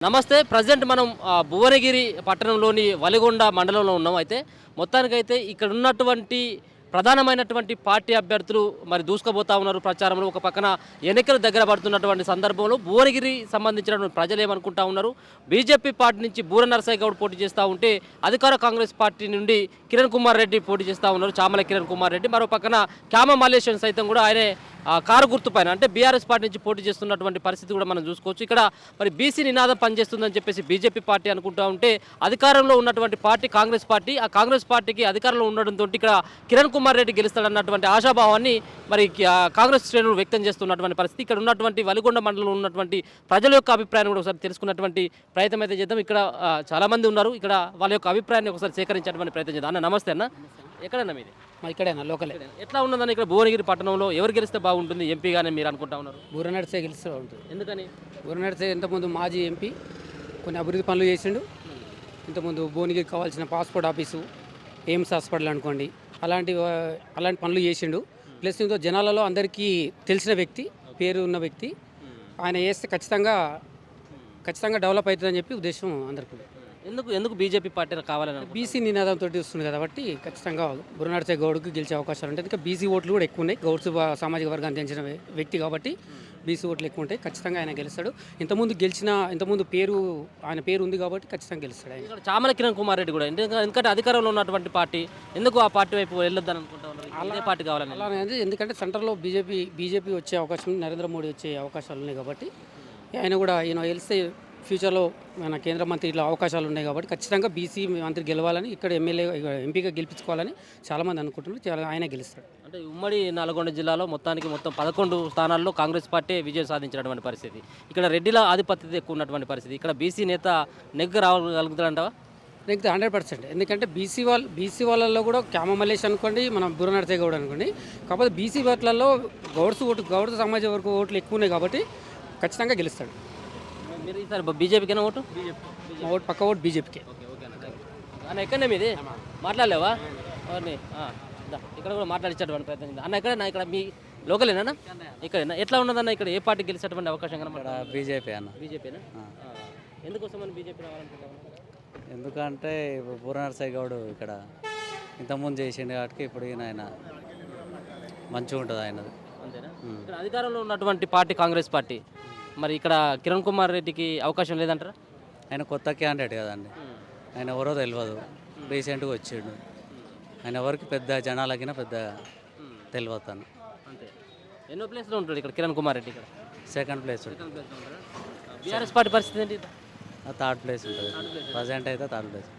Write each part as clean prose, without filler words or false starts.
నమస్తే. ప్రజెంట్ మనం భువనగిరి పట్టణంలోని వలిగొండ మండలంలో ఉన్నాం. అయితే మొత్తానికైతే ఇక్కడ ఉన్నటువంటి ప్రధానమైనటువంటి పార్టీ అభ్యర్థులు మరి దూసుకుపోతా ఉన్నారు ప్రచారంలో. ఒక పక్కన ఎన్నికలు దగ్గర పడుతున్నటువంటి సందర్భంలో భువనగిరి సంబంధించినటువంటి ప్రజలు ఏమనుకుంటా ఉన్నారు, బీజేపీ పార్టీ నుంచి బూర నరసయ్య గౌడ్ పోటీ చేస్తూ ఉంటే అధికార కాంగ్రెస్ పార్టీ నుండి కిరణ్ కుమార్ రెడ్డి పోటీ చేస్తూ ఉన్నారు, చామల కిరణ్ కుమార్ రెడ్డి. మరో పక్కన క్యామ మల్లేశ్వరం సైతం కూడా ఆయనే కారు గుర్తు పైన అంటే బీఆర్ఎస్ పార్టీ నుంచి పోటీ చేస్తున్నటువంటి పరిస్థితి కూడా మనం చూసుకోవచ్చు. ఇక్కడ మరి బీసీ నినాదం పనిచేస్తుందని చెప్పేసి బీజేపీ పార్టీ అనుకుంటా ఉంటే అధికారంలో ఉన్నటువంటి పార్టీ కాంగ్రెస్ పార్టీ, ఆ కాంగ్రెస్ పార్టీకి అధికారంలో ఉండడంతో ఇక్కడ కిరణ్ కుమార్ రెడ్డి గెలుస్తాడన్నటువంటి ఆశాభావాన్ని మరి కాంగ్రెస్ శ్రేణులు వ్యక్తం చేస్తున్నటువంటి పరిస్థితి. ఇక్కడ ఉన్నటువంటి వలిగొండ మండలంలో ఉన్నటువంటి ప్రజల యొక్క అభిప్రాయాన్ని కూడా ఒకసారి తెలుసుకున్నటువంటి ప్రయత్నం అయితే చేద్దాం. ఇక్కడ చాలామంది ఉన్నారు, ఇక్కడ వాళ్ళ యొక్క అభిప్రాయాన్ని ఒకసారి సేకరించేటువంటి ప్రయత్నం చేద్దాం. అన్న నమస్తే అన్న, ఎక్కడన్నా మీది? ఇక్కడేనా లోకలే. ఎట్లా ఉన్నదని ఇక్కడ భువనగిరి పట్టణంలో ఎవరు గెలిస్తే బాగుంటుంది ఎంపీగానే మీరు అనుకుంటా ఉన్నారు? బూర నడిసే గెలిస్తే బాగుంటుంది. ఎందుకని? బూర నడిసే ఇంతకుముందు మాజీ ఎంపీ, కొన్ని అభివృద్ధి పనులు చేసిండు. ఇంతకుముందు భువనగిరికి కావాల్సిన పాస్పోర్ట్ ఆఫీసు, ఎయిమ్స్ హాస్పిటల్ అనుకోండి, అలాంటి పనులు చేసిండు. ప్లస్ ఇంకో జనాలలో అందరికీ తెలిసిన వ్యక్తి, పేరు ఉన్న వ్యక్తి. ఆయన చేస్తే ఖచ్చితంగా డెవలప్ అవుతుందని చెప్పి ఉద్దేశం అందరికీ. ఎందుకు బీజేపీ పార్టీ కావాలని? బీసీ నినాదంతో వస్తుంది కాబట్టి ఖచ్చితంగా బుర్రనడిసే గౌడ్కి గెలిచే అవకాశాలు ఉంటాయి. ఇంకా బీసీ ఓట్లు కూడా ఎక్కువ ఉన్నాయి. గౌడ్స్ సామాజిక వర్గాన్ని చెందిన వ్యక్తి కాబట్టి బీసీ ఓట్లు ఎక్కువ ఉంటాయి. ఖచ్చితంగా ఆయన గెలుస్తాడు. ఇంతకుముందు ఆయన పేరు ఉంది కాబట్టి ఖచ్చితంగా గెలుస్తాడు ఆయన. ఇక్కడ చామల కిరణ్ కుమార్ రెడ్డి కూడా ఎందుకంటే అధికారంలో ఉన్నటువంటి పార్టీ, ఎందుకు ఆ పార్టీ వైపు వెళ్ళొద్దని అనుకుంటా ఉన్నారు? అదే పార్టీ కావాలని. అలానే ఎందుకంటే సెంటర్లో బీజేపీ వచ్చే అవకాశం, నరేంద్ర మోడీ వచ్చే అవకాశాలు ఉన్నాయి కాబట్టి ఆయన కూడా గెలిస్తే ఫ్యూచర్లో మన కేంద్ర మంత్రి ఇట్లా అవకాశాలు ఉన్నాయి కాబట్టి ఖచ్చితంగా బీసీ మంత్రి గెలవాలని, ఇక్కడ ఎంపీగా గెలిపించుకోవాలని చాలామంది అనుకుంటున్నారు. ఆయన గెలుస్తాడు. అంటే ఉమ్మడి నల్గొండ జిల్లాలో మొత్తం 11 స్థానాల్లో కాంగ్రెస్ పార్టీ విజయం సాధించినటువంటి పరిస్థితి. ఇక్కడ రెడ్డిల ఆధిపత్యత ఎక్కువ ఉన్నటువంటి పరిస్థితి. ఇక్కడ బీసీ నేత రాగలుగుతాడంటావా? నెగ్గితే 100%. ఎందుకంటే బీసీ వాళ్ళల్లో కూడా క్యామ మల్లేష్ అనుకోండి, మన బుర్ర నడిసే గౌడ్ అనుకోండి. కాకపోతే బీసీ ఓట్లలో గౌడ్స్ సమాజ వర్గ ఓట్లు ఎక్కువ ఉన్నాయి కాబట్టి ఖచ్చితంగా గెలుస్తాడు. మీరు ఈసారి బీజేపీకేనా ఓటు? మా ఓటు పక్క ఓటు బీజేపీకే. అన్న ఎక్కడనే మీది? మాట్లాడలేవా? ఇక్కడ కూడా మాట్లాడించేటువంటి ప్రయత్నం. అన్న ఎక్కడన్నా? ఇక్కడ మీ లోకలేనా? ఇక్కడేనా? ఎట్లా ఉన్నదన్న ఇక్కడ ఏ పార్టీ గెలిచేటువంటి అవకాశం కన్నా? బీజేపీ అన్న. బీజేపీనా? ఎందుకోసం అని బీజేపీ రావాలనుకుంటున్నాను? ఎందుకంటే ఇప్పుడు బూర నరసయ్య గౌడ్ ఇక్కడ ఇంతకుముందు చేసిండు కాబట్టి ఇప్పుడు ఆయన మంచిగా ఉంటుంది ఆయనది. అంతేనా? ఇక్కడ అధికారంలో ఉన్నటువంటి పార్టీ కాంగ్రెస్ పార్టీ, మరి ఇక్కడ కిరణ్ కుమార్ రెడ్డికి అవకాశం లేదంటారా? ఆయన కొత్త క్యాండిడేట్ కదండి, ఆయన ఎవరో తెలియదు, రీసెంట్గా వచ్చిండు. ఆయన ఎవరికి పెద్ద జనాలకినా పెద్ద తెలియదు తను. అంతే. ఎన్నో ప్లేస్లో ఉంటాడు ఇక్కడ కిరణ్ కుమార్ రెడ్డి? ఇక్కడ సెకండ్ ప్లేస్ బీఆర్ఎస్ పార్టీ పరిస్థితి ఏంటి? థర్డ్ ప్లేస్ ఉంటుంది. ప్రజెంట్ అయితే థర్డ్ ప్లేస్.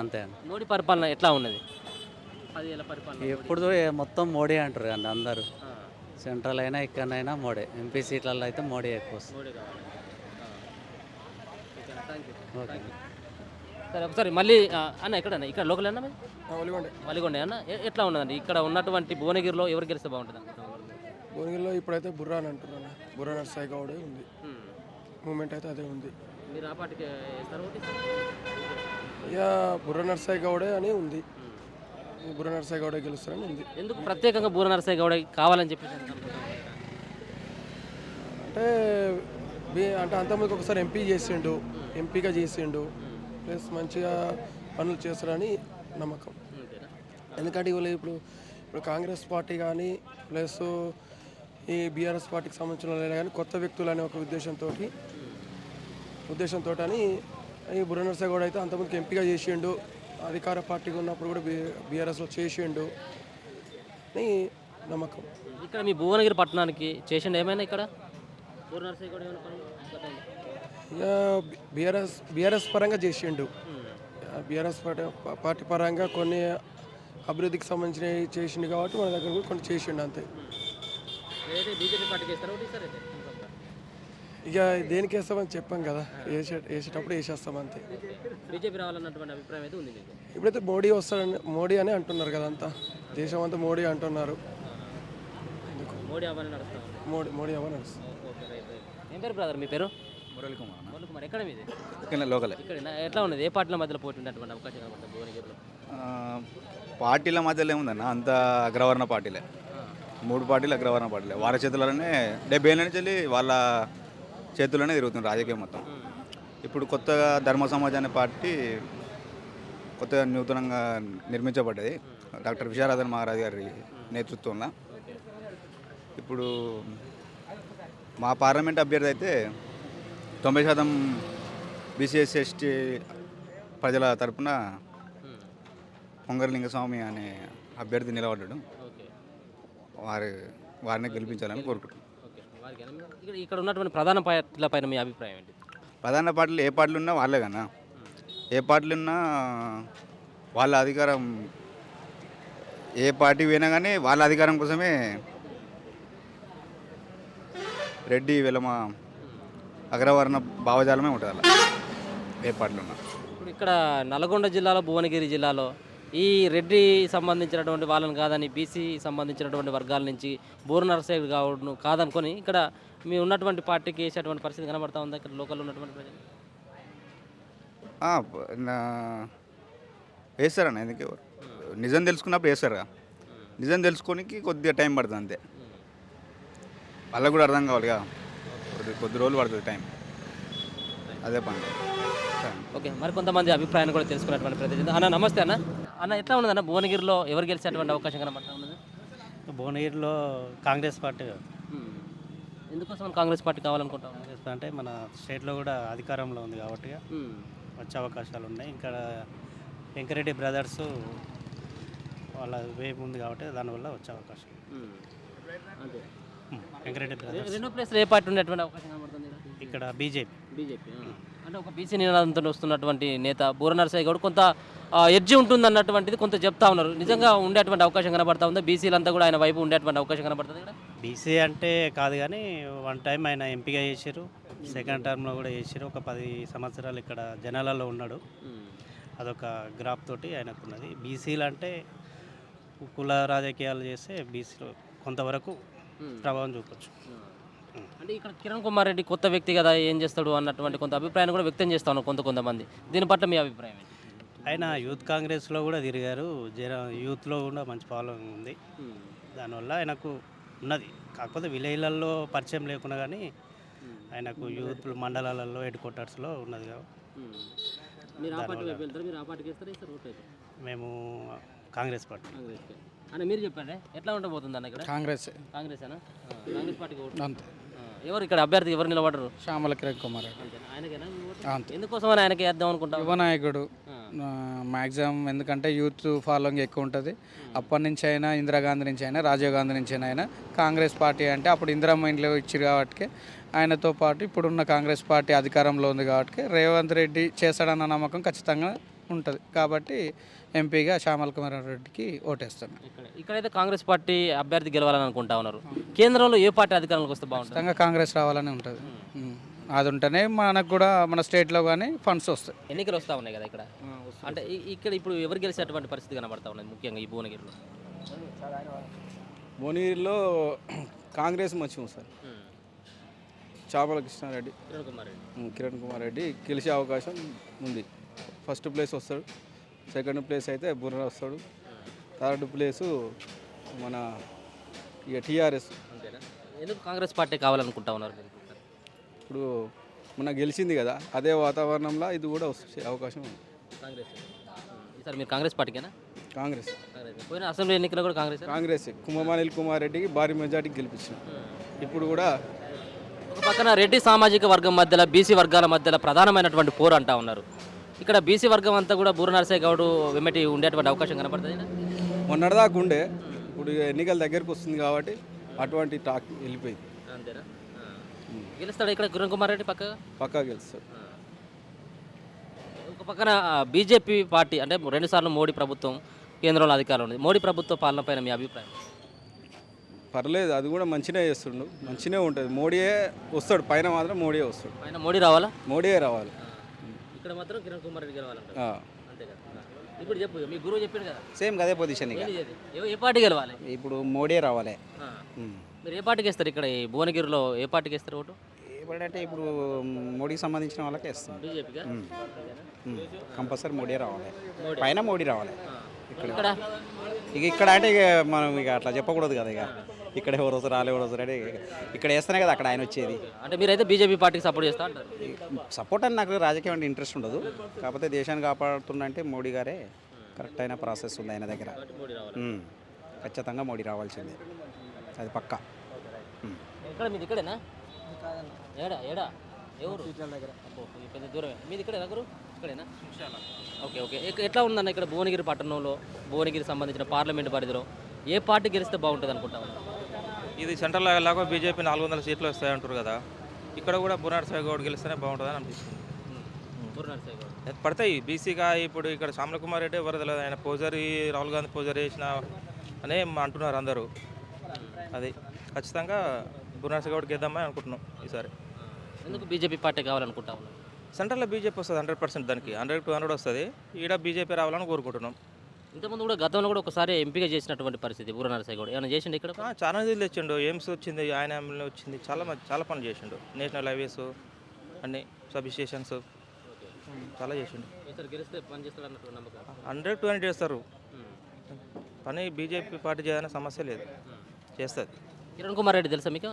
అంతే అండి. మోడీ పరిపాలన ఎట్లా ఉన్నది? 10 ఏళ్ళ పరిపాలన ఎప్పుడు మొత్తం మోడీ అంటారు అండి అందరూ. సెంట్రల్ అయినా ఇక్కడైనా మోడీ. ఎంపీ సీట్లలో అయితే మోడీ ఎక్కువ వస్తుంది. సరే, ఒకసారి మళ్ళీ అన్న ఎక్కడన్నా? ఇక్కడ లోకల్ అన్న వలిగొండ అన్న. ఎట్లా ఉన్నదండి ఇక్కడ ఉన్నటువంటి భువనగిరిలో ఎవరు గెలిస్తే బాగుంటుంది? భువనగిరిలో ఇప్పుడైతే బుర్రా అని అంటున్నాను. బుర్రా నరసయ్య గౌడే ఉంది మూమెంట్ అయితే అదే ఉంది. మీరు ఆ పార్టీకి వేస్తారు? ఇక బుర్రా నరసయ్య గౌడే అని ఉంది. బుర్ర నరసయ్య గౌడ గెలుస్తారని ఉంది. ఎందుకు ప్రత్యేకంగా బూర నరసయ్య గౌడ కావాలని చెప్పేసి? అంటే అంతమందికి ఒకసారి ఎంపీగా చేసిండు. ప్లస్ మంచిగా పనులు చేస్తారని నమ్మకం. ఎందుకంటే ఇప్పుడు కాంగ్రెస్ పార్టీ కానీ ప్లస్ ఈ బీఆర్ఎస్ పార్టీకి సంబంధించిన కానీ కొత్త వ్యక్తులు అనే ఒక ఉద్దేశంతో అని ఈ బుర్ర నరసయ్య గౌడ అయితే అంతమందికి ఎంపీగా చేసిండు. అధికార పార్టీగా ఉన్నప్పుడు కూడా బీఆర్ఎస్లో చేసిండు అని నమ్మకం. ఇక్కడ మీ భువనగిరి పట్టణానికి చేసిండు ఏమైనా? ఇక్కడ ఇక బీఆర్ఎస్ పరంగా చేసిండు. బీఆర్ఎస్ పార్టీ పరంగా కొన్ని అభివృద్ధికి సంబంధించినవి చేసిండు కాబట్టి మన దగ్గర కూడా కొన్ని చేసిండు అంతే. ఇక దేనికి వేస్తామని చెప్పాం కదా, వేసేటప్పుడు వేసేస్తాం అంతే. బీజేపీ రావాలన్నటువంటి అభిప్రాయం అయితే ఉంది. ఇప్పుడైతే మోడీ అని అంటున్నారు కదా, అంతా దేశం అంతా మోడీ అంటున్నారు. మోడీ అవన్నీ నడుస్తుంది. ఏం పేరు బ్రదర్ మీ పేరు? మురళి కుమార్. ఎక్కడ మీది? ఇక్కడ లోకలే. ఇక్కడ ఎట్లా ఉన్నది? ఏ పార్టీల మధ్యలో పోటీ ఉండేటువంటి అవకాశం కనబడుతుంది భువనగిరిలో? పార్టీల మధ్యలో ఏముందన్న, అంత అగ్రవర్ణ పార్టీలే. 3 పార్టీలు అగ్రవర్ణ పార్టీలే. వారి చేతులనే 70 ఏళ్ళ నుంచి వాళ్ళ చేతుల్లోనే తిరుగుతుంది రాజకీయం మొత్తం. ఇప్పుడు కొత్తగా ధర్మ సమాజ్ అనే పార్టీ కొత్తగా నూతనంగా నిర్మించబడ్డది డాక్టర్ విశారదన్ మహారాజ్ గారి నేతృత్వంలో. ఇప్పుడు మా పార్లమెంట్ అభ్యర్థి అయితే 90% బీసీఎస్సీ ఎస్టీ ప్రజల తరపున పొంగరలింగస్వామి అనే అభ్యర్థి నిలబడ్డాడు. వారిని గెలిపించాలని కోరుకుంటున్నాం. ఇక్కడ ఉన్నటువంటి ప్రధాన పార్టీల పైన మీ అభిప్రాయం ఏంటి? ప్రధాన పార్టీలు ఏ పార్టీలు ఉన్నా వాళ్ళే కన్నా, ఏ పార్టీలు ఉన్నా వాళ్ళ అధికారం, ఏ పార్టీ పోయినా కానీ వాళ్ళ అధికారం కోసమే రెడ్డి వెలమ అగ్రవర్ణ భావజాలమే ఉంటుంది అలా ఏ పార్టీలు ఉన్నా. ఇప్పుడు ఇక్కడ నల్గొండ జిల్లాలో, భువనగిరి జిల్లాలో ఈ రెడ్డి సంబంధించినటువంటి వాళ్ళని కాదని బీసీ సంబంధించినటువంటి వర్గాల నుంచి బూర నరసయ్య గౌడ్ను కాదనుకొని ఇక్కడ మీ ఉన్నటువంటి పార్టీకి వేసేటువంటి పరిస్థితి కనబడతా ఉందా ఇక్కడ లోకల్లో ఉన్నటువంటి ప్రజలు? వేస్తారన్న, ఎందుకు ఎవరు నిజం తెలుసుకున్నప్పుడు వేస్తారా? నిజం తెలుసుకోనికి కొద్దిగా టైం పడుతుంది అంతే. వాళ్ళకు కూడా అర్థం కావాలిగా, కొద్ది రోజులు పడుతుంది టైం. అదే పని. ఓకే, మరి కొంతమంది అభిప్రాయాన్ని కూడా తెలుసుకున్నటువంటి ప్రతినిధి అన్న. నమస్తే అన్న. అన్న ఎట్లా ఉన్నదన్న భువనగిరిలో ఎవరు గెలిచేటువంటి అవకాశం కనబడతా ఉన్నది? భువనగిరిలో కాంగ్రెస్ పార్టీ. ఎందుకోసం కాంగ్రెస్ పార్టీ కావాలనుకుంటాం? కాంగ్రెస్ అంటే మన స్టేట్లో కూడా అధికారంలో ఉంది కాబట్టి వచ్చే అవకాశాలు ఉన్నాయి. ఇక్కడ వెంకరెడ్డి బ్రదర్స్ వాళ్ళ వేపు ఉంది కాబట్టి దానివల్ల వచ్చే అవకాశం. వెంకరెడ్డి బ్రదర్స్. రెండో ప్లేస్లో ఏ పార్టీ ఉండేటువంటి అవకాశం కనబడుతుంది? ఇక్కడ బీజేపీ. అంటే ఒక బీసీ నినాదంతో వస్తున్నటువంటి నేత బూర నరసయ్య గౌడ్ కొంత ఎడ్జి ఉంటుంది అన్నటువంటిది కొంత చెప్తా ఉన్నారు. నిజంగా ఉండేటువంటి అవకాశం కనబడతా ఉందా? బీసీలంతా కూడా ఆయన వైపు ఉండేటువంటి అవకాశం కనబడుతుంది ఇక్కడ? బీసీ అంటే కాదు కానీ వన్ టైం ఆయన ఎంపీగా చేశారు, సెకండ్ టర్మ్లో కూడా చేశారు. ఒక 10 సంవత్సరాలు ఇక్కడ జనాలలో ఉన్నాడు. అదొక గ్రాఫ్ తోటి ఆయనకు ఉన్నది. బీసీలు అంటే కుల రాజకీయాలు చేస్తే బీసీలో కొంతవరకు ప్రభావం చూపొచ్చు. అంటే ఇక్కడ కిరణ్ కుమార్ రెడ్డి కొత్త వ్యక్తి కదా, ఏం చేస్తాడు అన్నటువంటి కొంత అభిప్రాయాన్ని కూడా వ్యక్తం చేస్తా ఉన్నారు కొంతమంది. దీని పట్ల మీ అభిప్రాయం ఏంటి? ఆయన యూత్ కాంగ్రెస్లో కూడా తిరిగారు, యూత్లో కూడా మంచి ఫాలోయింగ్ ఉంది. దానివల్ల ఆయనకు ఉన్నది. కాకపోతే విలేజ్లలో పరిచయం లేకున్నా కానీ ఆయనకు యూత్ మండలాలలో హెడ్ క్వార్టర్స్లో ఉన్నది. మేము కాంగ్రెస్ పార్టీ. అని మీరు చెప్పండి, ఎట్లా ఉండబోతుంది అన్న ఇక్కడ? కాంగ్రెస్. కాంగ్రెస్ కాంగ్రెస్ పార్టీకి అంతే. ఎవరు ఇక్కడ అభ్యర్థి ఎవరు నిలబడరు? శ్యామల కిరణ్ కుమార్ రెడ్డి. ఆయనకేనా? అంతే. ఎందుకోసం అని ఆయనకి వేద్దాం అనుకుంటాం? యువ నాయకుడు మ్యాక్సిమం, ఎందుకంటే యూత్ ఫాలోయింగ్ ఎక్కువ ఉంటుంది. అప్పటి నుంచి అయినా ఇందిరాగాంధీ నుంచి అయినా రాజీవ్ గాంధీ నుంచి అయినా కాంగ్రెస్ పార్టీ అంటే అప్పుడు ఇందిరమ్మ ఇంట్లో ఇచ్చారు కాబట్టి ఆయనతో పాటు ఇప్పుడున్న కాంగ్రెస్ పార్టీ అధికారంలో ఉంది కాబట్టి రేవంత్ రెడ్డి చేస్తాడన్న నమ్మకం ఖచ్చితంగా ఉంటుంది. కాబట్టి ఎంపీగా శ్యామల కుమార్ రెడ్డికి ఓటేస్తాను. ఇక్కడైతే కాంగ్రెస్ పార్టీ అభ్యర్థి గెలవాలని అనుకుంటా ఉన్నారు. కేంద్రంలో ఏ పార్టీ అధికారంలోకి వస్తే బాగుంటుంది? ఖచ్చితంగా కాంగ్రెస్ రావాలని ఉంటుంది. అది ఉంటేనే మనకు కూడా మన స్టేట్లో కానీ ఫండ్స్ వస్తాయి. ఎన్నికలు వస్తూ ఉన్నాయి కదా ఇక్కడ, అంటే ఇక్కడ ఇప్పుడు ఎవరు గెలిచేటువంటి పరిస్థితి కనబడతా ఉన్నది ముఖ్యంగా ఈ భువనగిరిలో? భువనగిరిలో కాంగ్రెస్ మంచిగా ఉంది సార్. చాపల కృష్ణారెడ్డి, కిరణ్ కుమార్ రెడ్డి గెలిచే అవకాశం ఉంది. ఫస్ట్ ప్లేస్ వస్తాడు, సెకండ్ ప్లేస్ అయితే బుర్ర వస్తాడు, థర్డ్ ప్లేసు మన ఇక టీఆర్ఎస్. ఎందుకు కాంగ్రెస్ పార్టీ కావాలనుకుంటా ఉన్నారు? ఇప్పుడు మన గెలిచింది కదా, అదే వాతావరణంలో ఇది కూడా వచ్చే అవకాశం ఉంది. కాంగ్రెస్. ఈసారి మీరు కాంగ్రెస్ పార్టీకేనా? కాంగ్రెస్. పోయిన అసెంబ్లీ ఎన్నికలు కూడా కాంగ్రెస్ కుంభమానిల్ కుమార్ రెడ్డికి భారీ మెజార్టీకి గెలిపించిన. ఇప్పుడు కూడా ఒక పక్కన రెడ్డి సామాజిక వర్గం మధ్యలో బీసీ వర్గాల మధ్యలో ప్రధానమైనటువంటి పోరు అంటా ఉన్నారు. ఇక్కడ బీసీ వర్గం అంతా కూడా బూర నరసయ్య గౌడ్ వెంబటి ఉండేటువంటి అవకాశం కనపడుతుంది. మొన్నటిదాకా ఉండే, ఇప్పుడు ఎన్నికల దగ్గరకు వస్తుంది కాబట్టి అటువంటి టాక్ వెళ్ళిపోయింది. అంతేనా? గెలుస్తాడు ఇక్కడ కిరణ్ కుమార్ రెడ్డి పక్కా గెలుస్తాడు. ఒక పక్కన బీజేపీ పార్టీ అంటే 2 సార్లు మోడీ ప్రభుత్వం కేంద్రంలో అధికారంలో ఉంది. మోడీ ప్రభుత్వ పాలన పైన మీ అభిప్రాయం? పర్లేదు, అది కూడా మంచిగా చేస్తుండు, మంచిగా ఉంటుంది. మోడీయే వస్తాడు, పైన మాత్రం మోడీయే వస్తాడు. పైన మోడీ రావాలా? మోడీయే రావాలి. ఇక్కడ మాత్రం కిరణ్ కుమార్ రెడ్డి గెలవాలంట. అంతే కదా? ఇప్పుడు చెప్పు, మీ గురువు చెప్పిండు కదా, సేమ్ అదే పొజిషన్. ఇక ఏ పార్టీ గెలవాలి? ఇప్పుడు మోడీ రావాలి. మీరు ఏ పార్టీకి ఇస్తారు? ఇక్కడ ఈ భువనగిరిలో ఏ పార్టీకి ఇస్తారు ఓటు? ఏమంటే ఇప్పుడు మోడీకి సంబంధించిన వాళ్ళకే ఇస్తాం. బీజేపీగా కంపల్సరీ మోడీ రావాలి, పైన మోడీ రావాలి. ఇక్కడ ఇక్కడ అంటే ఇక మనం ఇక అట్లా చెప్పకూడదు కదా. ఇక ఇక్కడ ఎవరు వస్తారు వాళ్ళు ఎవరు వస్తారు అంటే ఇక్కడ వేస్తేనే కదా అక్కడ ఆయన వచ్చేది. అంటే మీరైతే బీజేపీ పార్టీకి సపోర్ట్ చేస్తా అంటారు. సపోర్ట్ అని నాకు రాజకీయం అంటే ఇంట్రెస్ట్ ఉండదు. కాకపోతే దేశాన్ని కాపాడుతుందంటే మోడీ గారే కరెక్ట్ అయిన ప్రాసెస్ ఉంది ఆయన దగ్గర. ఖచ్చితంగా మోడీ రావాల్సిందే, అది పక్కా. ఎక్కడ మీది ఇక్కడేనా? ఏడా ఏడా ఎవరు అబ్బో, ఇది పెద్ద దూరమే. మీది ఇక్కడేనా గురు? ఇక్కడేనా? Okay okay. ఎట్లా ఉందన్న ఇక్కడ భువనగిరి పట్టణంలో, భువనగిరి సంబంధించిన పార్లమెంట్ పరిధిలో ఏ పార్టీ గెలిస్తే బాగుంటుంది అనుకుంటా ఉన్నారు? ఇది సెంట్రల్ ఎలాగో బీజేపీ 400 సీట్లు వస్తాయంటారు కదా, ఇక్కడ కూడా బుర్నార్ గౌడ్ గెలిస్తేనే బాగుంటుందని అనిపిస్తుంది. పడతాయి బీసీగా. ఇప్పుడు ఇక్కడ శ్యామల కుమార్ రెడ్డి ఎవరు తెలియదు, ఆయన పోజరీ, రాహుల్ గాంధీ పోజరీ చేసిన అనే అంటున్నారు అందరూ. అది ఖచ్చితంగా బుర్నార్ గౌడ్కి వేద్దామని అనుకుంటున్నాం ఈసారి. ఎందుకు బీజేపీ పార్టీ కావాలనుకుంటా ఉన్నారు? సెంట్రల్లో బీజేపీ వస్తుంది 100%, దానికి 100-200 వస్తుంది. ఈడ బీజేపీ రావాలని కోరుకుంటున్నాం. ఇంతకుముందు కూడా గతంలో కూడా ఒకసారి ఎంపీగా చేసినటువంటి పరిస్థితి బూర నరసయ్య గౌడ్ ఏమైనా చేసిండు ఇక్కడ? చాలా నిధులు తెచ్చిండు, ఎయిమ్స్ వచ్చింది ఆయన వచ్చింది, చాలా పనులు చేసిండు. నేషనల్ హైవేస్ అన్ని సబ్ స్టేషన్స్ చాలా చేసిండు. 100-200 చేస్తారు పని. బీజేపీ పార్టీ చేయాలనే సమస్య లేదు, చేస్తుంది. కిరణ్ కుమార్ రెడ్డి తెలుసా మీకు?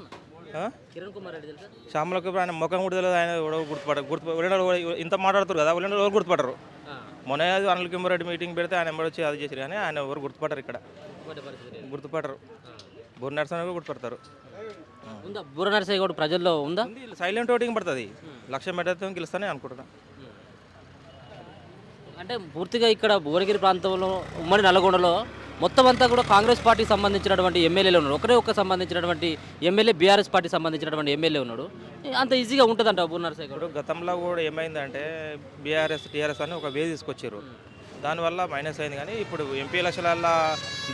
కిరణ్ కుమార్ రెడ్డి తెలుసా? శ్యామలకు ఆయన ముఖం కూడా తెలియదు, ఆయన ఇంత మాట్లాడుతారు కదా, ఎవరు గుర్తుపడరు. మొన్న అనిల్ కుమార్ రెడ్డి మీటింగ్ పెడితే ఆయన ఎవరు వచ్చి అది చేశారు, కానీ ఆయన ఎవరు గుర్తుపడరు. ఇక్కడ గుర్తుపడరు. బూర నరసయ్య కూడా గుర్తుపడతారు. ఉందా బూర నరసయ్య గౌడ్ ప్రజల్లో ఉందా? సైలెంట్ ఓటింగ్ పడుతుంది. 1,00,000 మెడతో గెలుస్తానే అనుకుంటున్నా. అంటే పూర్తిగా ఇక్కడ భువనగిరి ప్రాంతంలో ఉమ్మడి నల్గొండలో మొత్తం అంతా కూడా కాంగ్రెస్ పార్టీకి సంబంధించినటువంటి ఎమ్మెల్యేలు ఉన్నాడు. ఒక్క సంబంధించినటువంటి ఎమ్మెల్యే బీఆర్ఎస్ పార్టీకి సంబంధించినటువంటి ఎమ్మెల్యే ఉన్నాడు. అంత ఈజీగా ఉంటుందంట బూర నరసయ్య గౌడ్. గతంలో కూడా ఏమైందంటే బీఆర్ఎస్ టీఆర్ఎస్ అని ఒక వే తీసుకొచ్చారు, దానివల్ల మైనస్ అయింది. కానీ ఇప్పుడు ఎంపీ ఎలక్షన్ల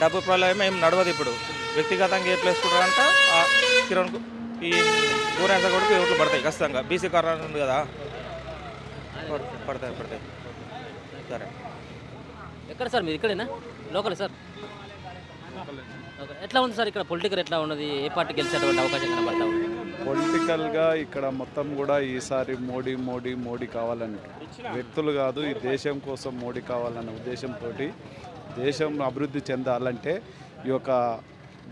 డబ్బు ప్రళయం ఏం నడవదు. ఇప్పుడు వ్యక్తిగతంగా ఎట్లు వేసుకుంటారంట కిరణ్ ఈ బూర నరసయ్య గౌడ్కి ఓట్లు పడతాయి ఖచ్చితంగా. బీసీ కార్నర్ ఉంది కదా, పడతాయి. సరే, ఎక్కడ సార్ మీరు? ఇక్కడేనా? Local sir? ఎట్లా ఉంది సార్ ఇక్కడ పొలిటికల్ ఎట్లా ఉన్నది? ఏ పార్టీ గెలిచేటువంటి అవకాశం కనబడతా ఉంది? పొలిటికల్గా ఇక్కడ మొత్తం కూడా ఈసారి మోడీ కావాలని వ్యక్తులు కాదు, ఈ దేశం కోసం మోడీ కావాలన్న ఉద్దేశంతో దేశం అభివృద్ధి చెందాలంటే ఈ యొక్క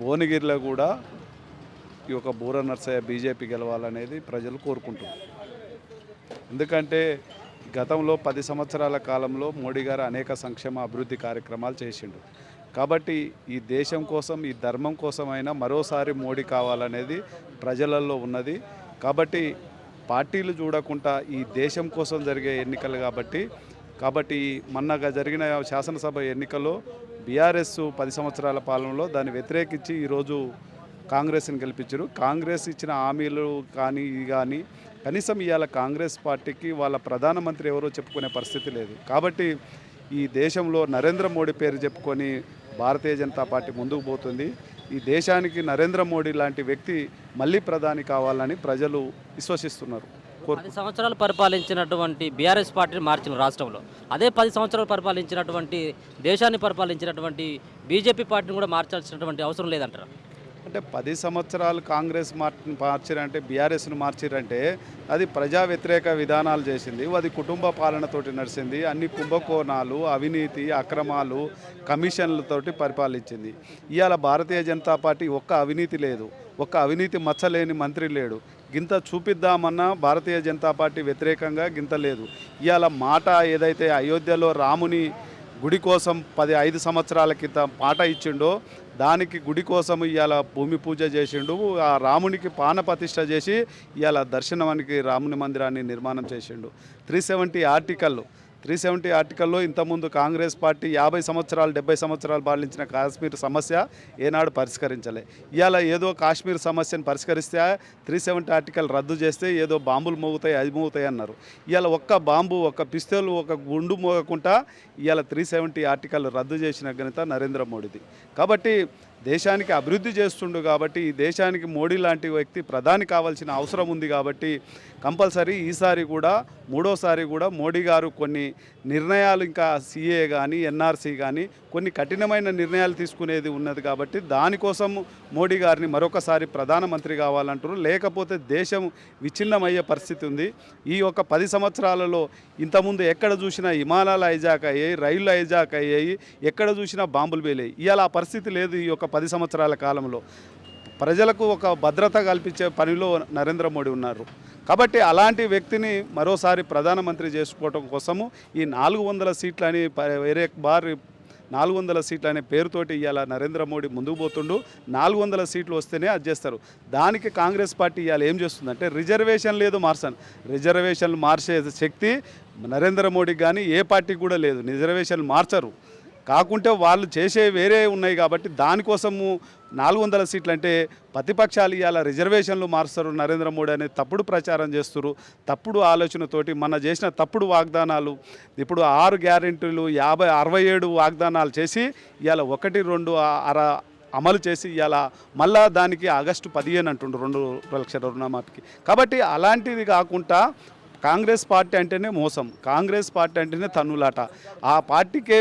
భువనగిరిలో కూడా ఈ యొక్క బూర నరసయ్య బీజేపీ గెలవాలనేది ప్రజలు కోరుకుంటున్నారు. ఎందుకంటే గతంలో 10 సంవత్సరాల కాలంలో మోడీ గారు అనేక సంక్షేమ అభివృద్ధి కార్యక్రమాలు చేసిండు. కాబట్టి ఈ దేశం కోసం, ఈ ధర్మం కోసమైనా మరోసారి మోడీ కావాలనేది ప్రజలలో ఉన్నది. కాబట్టి పార్టీలు చూడకుండా ఈ దేశం కోసం జరిగే ఎన్నికలు కాబట్టి మొన్నగా జరిగిన శాసనసభ ఎన్నికల్లో బీఆర్ఎస్ 10 సంవత్సరాల పాలనలో దాన్ని వ్యతిరేకించి ఈరోజు కాంగ్రెస్ని గెలిపించారు. కాంగ్రెస్ ఇచ్చిన హామీలు కానీ కనీసం ఇవాళ కాంగ్రెస్ పార్టీకి వాళ్ళ ప్రధానమంత్రి ఎవరో చెప్పుకునే పరిస్థితి లేదు. కాబట్టి ఈ దేశంలో నరేంద్ర మోడీ పేరు చెప్పుకొని భారతీయ జనతా పార్టీ ముందుకు పోతుంది. ఈ దేశానికి నరేంద్ర మోడీ లాంటి వ్యక్తి మళ్ళీ ప్రధాని కావాలని ప్రజలు విశ్వసిస్తున్నారు. 10 సంవత్సరాలు పరిపాలించినటువంటి బీఆర్ఎస్ పార్టీని మార్చిన రాష్ట్రంలో, అదే 10 సంవత్సరాలు పరిపాలించినటువంటి దేశాన్ని పరిపాలించినటువంటి బీజేపీ పార్టీని కూడా మార్చాల్సినటువంటి అవసరం లేదంటారా? అంటే 10 సంవత్సరాలు కాంగ్రెస్ మార్చిరంటే, బీఆర్ఎస్ను మార్చిరంటే అది ప్రజా వ్యతిరేక విధానాలు చేసింది, అది కుటుంబ పాలనతోటి నడిచింది, అన్ని కుంభకోణాలు, అవినీతి, అక్రమాలు, కమిషన్లతోటి పరిపాలించింది. ఇవాళ భారతీయ జనతా పార్టీ ఒక్క అవినీతి లేదు, ఒక్క అవినీతి మచ్చలేని మంత్రి లేడు. గింత చూపిద్దామన్నా భారతీయ జనతా పార్టీ వ్యతిరేకంగా గింత లేదు. ఇవాళ మాట ఏదైతే అయోధ్యలో రాముని గుడి కోసం 5 సంవత్సరాల క్రితం మాట ఇచ్చిండో దానికి గుడి కోసం ఇవాళ భూమి పూజ చేసిండు. ఆ రామునికి పానప్రతిష్ఠ చేసి ఇవాళ దర్శనానికి రాముని మందిరాన్ని నిర్మాణం చేసిండు. 370 ఆర్టికల్లో ఇంతకుముందు కాంగ్రెస్ పార్టీ 50 సంవత్సరాలు 70 సంవత్సరాలు పాలించిన కాశ్మీర్ సమస్య ఏనాడు పరిష్కరించలే. ఇవాళ ఏదో కాశ్మీర్ సమస్యను పరిష్కరిస్తే 370 ఆర్టికల్ రద్దు చేస్తే ఏదో బాంబులు మోగుతాయి, అది మోగుతాయి అన్నారు. ఇవాళ ఒక్క బాంబు, ఒక్క పిస్తోలు, ఒక గుండు మోగకుండా ఇవాళ 370 ఆర్టికల్ రద్దు చేసిన ఘనత నరేంద్ర మోడీది. కాబట్టి దేశానికి అభివృద్ధి చేస్తుండు. కాబట్టి ఈ దేశానికి మోడీ లాంటి వ్యక్తి ప్రధాని కావాల్సిన అవసరం ఉంది. కాబట్టి కంపల్సరీ ఈసారి కూడా మూడోసారి కూడా మోడీ గారు కొన్ని నిర్ణయాలు, ఇంకా సిఏ కానీ ఎన్ఆర్సీ కానీ కొన్ని కఠినమైన నిర్ణయాలు తీసుకునేది ఉన్నది. కాబట్టి దానికోసం మోడీ గారిని మరొకసారి ప్రధానమంత్రి కావాలంటారు. లేకపోతే దేశం విచ్ఛిన్నమయ్యే పరిస్థితి ఉంది. ఈ యొక్క 10 సంవత్సరాలలో ఇంతకుముందు ఎక్కడ చూసినా విమానాలు హైజాక్ అయ్యాయి, రైళ్లు హైజాక్ అయ్యాయి, ఎక్కడ చూసినా బాంబులు పేలాయి. ఇవాళ ఆ పరిస్థితి లేదు. ఈ యొక్క 10 సంవత్సరాల కాలంలో ప్రజలకు ఒక భద్రత కల్పించే పనిలో నరేంద్ర మోడీ ఉన్నారు. కాబట్టి అలాంటి వ్యక్తిని మరోసారి ప్రధానమంత్రి చేసుకోవడం కోసము ఈ 400 సీట్లని వేరే బార్ 400 సీట్లు అనే పేరుతోటి ఇవాళ నరేంద్ర మోడీ ముందుకు పోతుండు. 400 సీట్లు వస్తేనే అది చేస్తారు. దానికి కాంగ్రెస్ పార్టీ ఇవాళ ఏం చేస్తుందంటే రిజర్వేషన్ లేదు మార్చాను. రిజర్వేషన్లు మార్చే శక్తి నరేంద్ర మోడీకి కానీ ఏ పార్టీకి కూడా లేదు. రిజర్వేషన్లు మార్చరు. కాకుంటే వాళ్ళు చేసే వేరే ఉన్నాయి కాబట్టి దానికోసము 400 సీట్లు అంటే ప్రతిపక్షాలు ఇవాళ రిజర్వేషన్లు మారుస్తారు నరేంద్ర మోడీ అనే తప్పుడు ప్రచారం చేస్తారు. తప్పుడు ఆలోచనతోటి మన చేసిన తప్పుడు వాగ్దానాలు ఇప్పుడు 6 గ్యారెంటీలు 67 వాగ్దానాలు చేసి ఇవాళ 1-2 అమలు చేసి ఇవాళ మళ్ళా దానికి ఆగస్టు 15 అంటుండ్రు 2 లక్షల రుణమాఫీకి. కాబట్టి అలాంటిది కాకుండా కాంగ్రెస్ పార్టీ అంటేనే మోసం, కాంగ్రెస్ పార్టీ అంటేనే తన్నులాట. ఆ పార్టీకే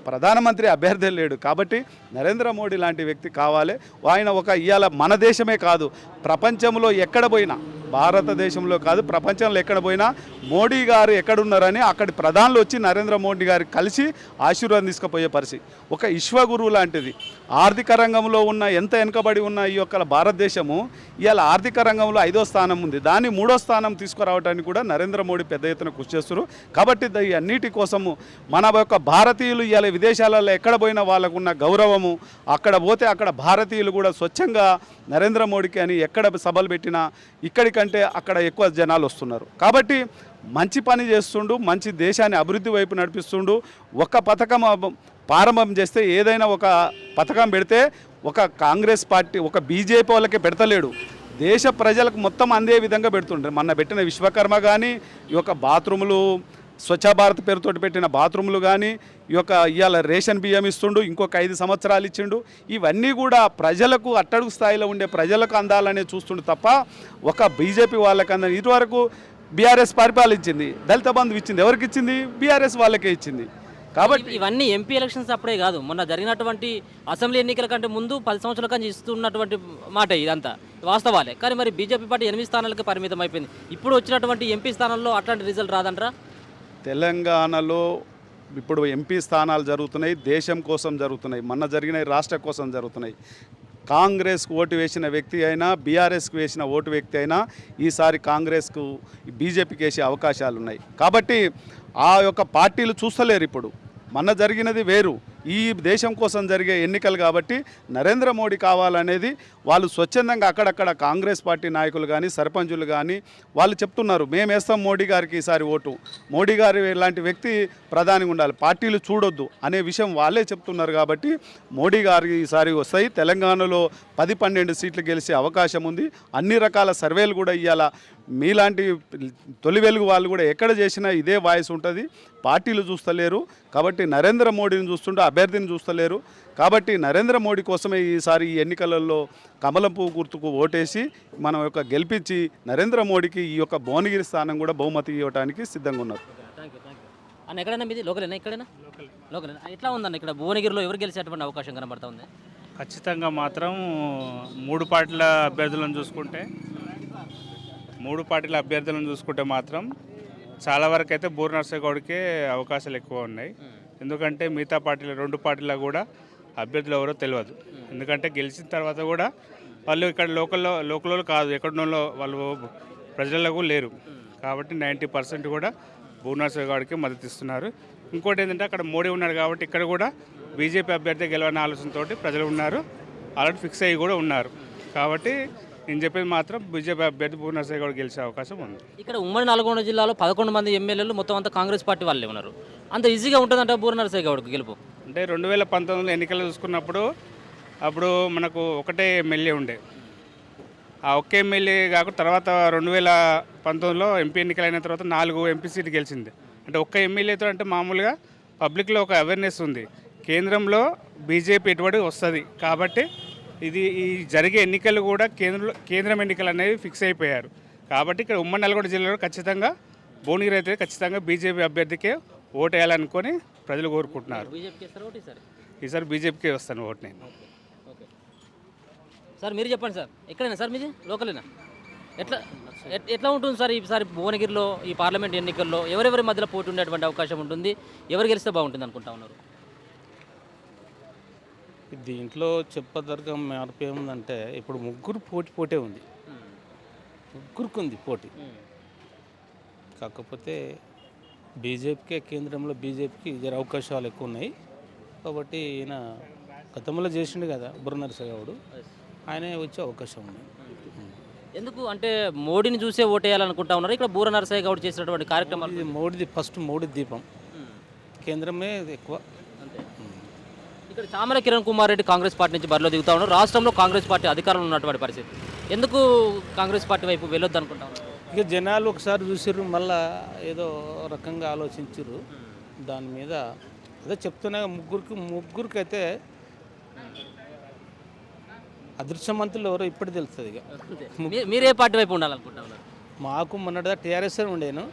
ప్రధానమంత్రి అభ్యర్థి లేడు. కాబట్టి నరేంద్ర మోడీ లాంటి వ్యక్తి కావాలి. ఆయన ఇవాళ మన దేశమే కాదు ప్రపంచంలో ఎక్కడ పోయినా, భారతదేశంలో కాదు ప్రపంచంలో ఎక్కడ పోయినా మోడీ గారు ఎక్కడున్నారని అక్కడి ప్రధానులు వచ్చి నరేంద్ర మోడీ గారు కలిసి ఆశీర్వాదం తీసుకుపోయే పరిస్థితి. ఒక విశ్వగురువు లాంటిది. ఆర్థిక రంగంలో ఉన్న ఎంత వెనుకబడి ఉన్న ఈ యొక్క భారతదేశము ఇవాళ ఆర్థిక రంగంలో 5వ స్థానం ఉంది. దాన్ని 3వ స్థానం తీసుకురావడానికి కూడా నరేంద్ర మోడీ పెద్ద ఎత్తున కృషి చేస్తారు. కాబట్టి ఈ అన్నిటి కోసము మన యొక్క భారతీయులు ఇవాళ విదేశాలలో ఎక్కడ పోయినా వాళ్ళకున్న గౌరవము, అక్కడ పోతే అక్కడ భారతీయులు కూడా స్వచ్ఛంగా నరేంద్ర మోడీకి అని ఎక్కడ సభలు పెట్టినా ఇక్కడికంటే అక్కడ ఎక్కువ జనాలు వస్తున్నారు. కాబట్టి మంచి పని చేస్తుండు, మంచి దేశాన్ని అభివృద్ధి వైపు నడిపిస్తుండు. ఒక పథకం ప్రారంభం చేస్తే ఏదైనా ఒక పథకం పెడితే ఒక కాంగ్రెస్ పార్టీ ఒక బీజేపీ వాళ్ళకే పెడతలేడు, దేశ ప్రజలకు మొత్తం అందే విధంగా పెడుతుండ్రు. మొన్న పెట్టిన విశ్వకర్మ కానీ ఈ యొక్క బాత్రూములు స్వచ్ఛ భారత్ పేరుతోటి పెట్టిన బాత్రూములు కానీ ఈ యొక్క ఇవాళ రేషన్ బియ్యం ఇస్తుండు, ఇంకొక 5 సంవత్సరాలు ఇచ్చిండు. ఇవన్నీ కూడా ప్రజలకు అట్టడుగు స్థాయిలో ఉండే ప్రజలకు అందాలనే చూస్తుండు తప్ప ఒక బీజేపీ వాళ్ళకి అందని. ఇటువరకు బీఆర్ఎస్ పరిపాలించింది, దళిత బంధు ఇచ్చింది, ఎవరికి ఇచ్చింది? బీఆర్ఎస్ వాళ్ళకే ఇచ్చింది. కాబట్టి ఇవన్నీ ఎంపీ ఎలక్షన్స్ అప్పుడే కాదు, మొన్న జరిగినటువంటి అసెంబ్లీ ఎన్నికల కంటే ముందు 10 సంవత్సరాల కంటే ఇస్తున్నటువంటి మాట ఇదంతా వాస్తవాలే. కానీ మరి బీజేపీ పార్టీ 8 స్థానాలకే పరిమితం అయిపోయింది. ఇప్పుడు వచ్చినటువంటి ఎంపీ స్థానాల్లో అట్లాంటి రిజల్ట్ రాదంటారా? తెలంగాణలో ఇప్పుడు ఎంపీ స్థానాలు జరుగుతున్నాయి, దేశం కోసం జరుగుతున్నాయి, మొన్న జరిగినాయి రాష్ట్ర కోసం జరుగుతున్నాయి. కాంగ్రెస్కు ఓటు వేసిన వ్యక్తి అయినా బీఆర్ఎస్కు వేసిన ఓటు వ్యక్తి అయినా ఈసారి కాంగ్రెస్కు బీజేపీకి వేసే అవకాశాలు ఉన్నాయి. కాబట్టి ఆ యొక్క పార్టీలు చూస్తలేరు. ఇప్పుడు మొన్న జరిగినది వేరు, ఈ దేశం కోసం జరిగే ఎన్నికలు. కాబట్టి నరేంద్ర మోడీ కావాలనేది వాళ్ళు స్వచ్ఛందంగా అక్కడక్కడ కాంగ్రెస్ పార్టీ నాయకులు కానీ సర్పంచులు కానీ వాళ్ళు చెప్తున్నారు, మేము వేస్తాం మోడీ గారికి ఈసారి ఓటు, మోడీ గారి ఇలాంటి వ్యక్తి ప్రధానిగా ఉండాలి, పార్టీలు చూడొద్దు అనే విషయం వాళ్ళే చెప్తున్నారు. కాబట్టి మోడీ గారికి ఈసారి వస్తాయి. తెలంగాణలో 10-12 సీట్లు గెలిచే అవకాశం ఉంది. అన్ని రకాల సర్వేలు కూడా ఇవాళ మీలాంటి తొలి వెలుగు వాళ్ళు కూడా ఎక్కడ చేసినా ఇదే వాయిస్ ఉంటుంది. పార్టీలు చూస్తలేరు, కాబట్టి నరేంద్ర మోడీని చూస్తుంటే అభ్యర్థిని చూస్తలేరు. కాబట్టి నరేంద్ర మోడీ కోసమే ఈసారి ఈ ఎన్నికలలో కమలం పువ్వు గుర్తుకు ఓటేసి మనం యొక్క గెలిపించి నరేంద్ర మోడీకి ఈ యొక్క భువనగిరి స్థానం కూడా బహుమతి ఇవ్వడానికి సిద్ధంగా ఉన్నారు. అన్న ఎక్కడైనా మీది లోకలేనా? ఇక్కడైనా లోకలేనా? ఎట్లా ఉందన్న ఇక్కడ భువనగిరిలో ఎవరు గెలిచేటువంటి అవకాశం కనబడతా ఉంది? ఖచ్చితంగా మాత్రం 3 పార్టీల అభ్యర్థులను చూసుకుంటే మాత్రం చాలా వరకు అయితే బూర నర్సయ్య గౌడ్కే అవకాశాలు ఎక్కువ ఉన్నాయి. ఎందుకంటే మిగతా పార్టీలు 2 పార్టీల కూడా అభ్యర్థులు ఎవరో తెలియదు. ఎందుకంటే గెలిచిన తర్వాత కూడా వాళ్ళు ఇక్కడ లోకల్లో కాదు, ఎక్కడున్నో వాళ్ళు ప్రజలకు లేరు. కాబట్టి 90% కూడా బూర నర్సయ్య గౌడ్కి మద్దతు ఇస్తున్నారు. ఇంకోటి ఏంటంటే అక్కడ మోడీ ఉన్నారు కాబట్టి ఇక్కడ కూడా బీజేపీ అభ్యర్థి గెలవని ఆలోచనతో ప్రజలు ఉన్నారు, ఆల్రెడీ ఫిక్స్ అయ్యి కూడా ఉన్నారు. కాబట్టి నేను చెప్పేది మాత్రం బీజేపీ అభ్యర్థి బూర నర్సయ్య గౌడ్ గెలిచే అవకాశం ఉంది. ఇక్కడ ఉమ్మడి నల్గొండ జిల్లాలో 11 మంది ఎమ్మెల్యేలు మొత్తం అంతా కాంగ్రెస్ పార్టీ వాళ్ళే ఉన్నారు. అంత ఈజీగా ఉంటుందంట బూర నర్సయ్య గౌడ్కి గెలుపు? అంటే 2019 ఎన్నికలు చూసుకున్నప్పుడు అప్పుడు మనకు ఒకటే ఎమ్మెల్యే ఉండే, ఆ ఒకే ఎమ్మెల్యే కాకుండా తర్వాత 2019లో ఎంపీ ఎన్నికలైన తర్వాత 4 ఎంపీ సీట్లు గెలిచింది. అంటే ఒక్క ఎమ్మెల్యేతో అంటే మామూలుగా పబ్లిక్లో ఒక అవేర్నెస్ ఉంది, కేంద్రంలో బీజేపీ ఎటువంటి వస్తుంది. కాబట్టి ఈ జరిగే ఎన్నికలు కూడా కేంద్రం ఎన్నికలు అనేవి ఫిక్స్ అయిపోయారు. కాబట్టి ఇక్కడ ఉమ్మడి నల్గొండ జిల్లాలో ఖచ్చితంగా భువనగిరి అయితే ఖచ్చితంగా బీజేపీ అభ్యర్థికే ఓటు వేయాలనుకొని ప్రజలు కోరుకుంటున్నారు. ఈసారి బీజేపీకే వస్తాను ఓటు నేను. సార్ మీరు చెప్పండి సార్, ఎక్కడైనా సార్ మీది లోకలేనా? ఎట్లా ఉంటుంది సార్ ఈసారి భువనగిరిలో ఈ పార్లమెంట్ ఎన్నికల్లో ఎవరెవరి మధ్యలో పోటీ ఉండేటువంటి అవకాశం ఉంటుంది? ఎవరు గెలిస్తే బాగుంటుంది అనుకుంటా ఉన్నారు? దీంట్లో చెప్పదగ్గ మార్పు ఏముందంటే ఇప్పుడు ముగ్గురు పోటీ ఉంది, ముగ్గురికి ఉంది పోటీ. కాకపోతే బీజేపీకే కేంద్రంలో బీజేపీకి జర అవకాశాలు ఎక్కువ ఉన్నాయి కాబట్టి ఈయన గతంలో చేసిండు కదా బుర్ర నరసింహగౌడ్, ఆయనే వచ్చే అవకాశం ఉంది. ఎందుకు అంటే మోడీని చూసే ఓటేయాలనుకుంటా ఉన్నారు ఇక్కడ బూర నరసయ్య గౌడ్ చేసినటువంటి కార్యక్రమాలు? ఇది మోడీ దీపం, కేంద్రమే ఎక్కువ. ఇక్కడ చామల కిరణ్ కుమార్ రెడ్డి కాంగ్రెస్ పార్టీ నుంచి బరిలో దిగుతా ఉన్నారు. రాష్ట్రంలో కాంగ్రెస్ పార్టీ అధికారంలో ఉన్నటువంటి పరిస్థితి, ఎందుకు కాంగ్రెస్ పార్టీ వైపు వెళ్ళొద్దు అనుకుంటా ఉన్నారు? ఇక జనాలు ఒకసారి చూసిర్రు, మళ్ళా ఏదో రకంగా ఆలోచించారు దాని మీద. అదే చెప్తున్నా ముగ్గురికి అయితే అదృష్టవంతులు ఎవరో ఇప్పుడు తెలుస్తుంది. ఇక మీరే పార్టీ వైపు ఉండాలనుకుంటా ఉన్నారు? మాకు మొన్నటిదా టీఆర్ఎస్ ఉండేను,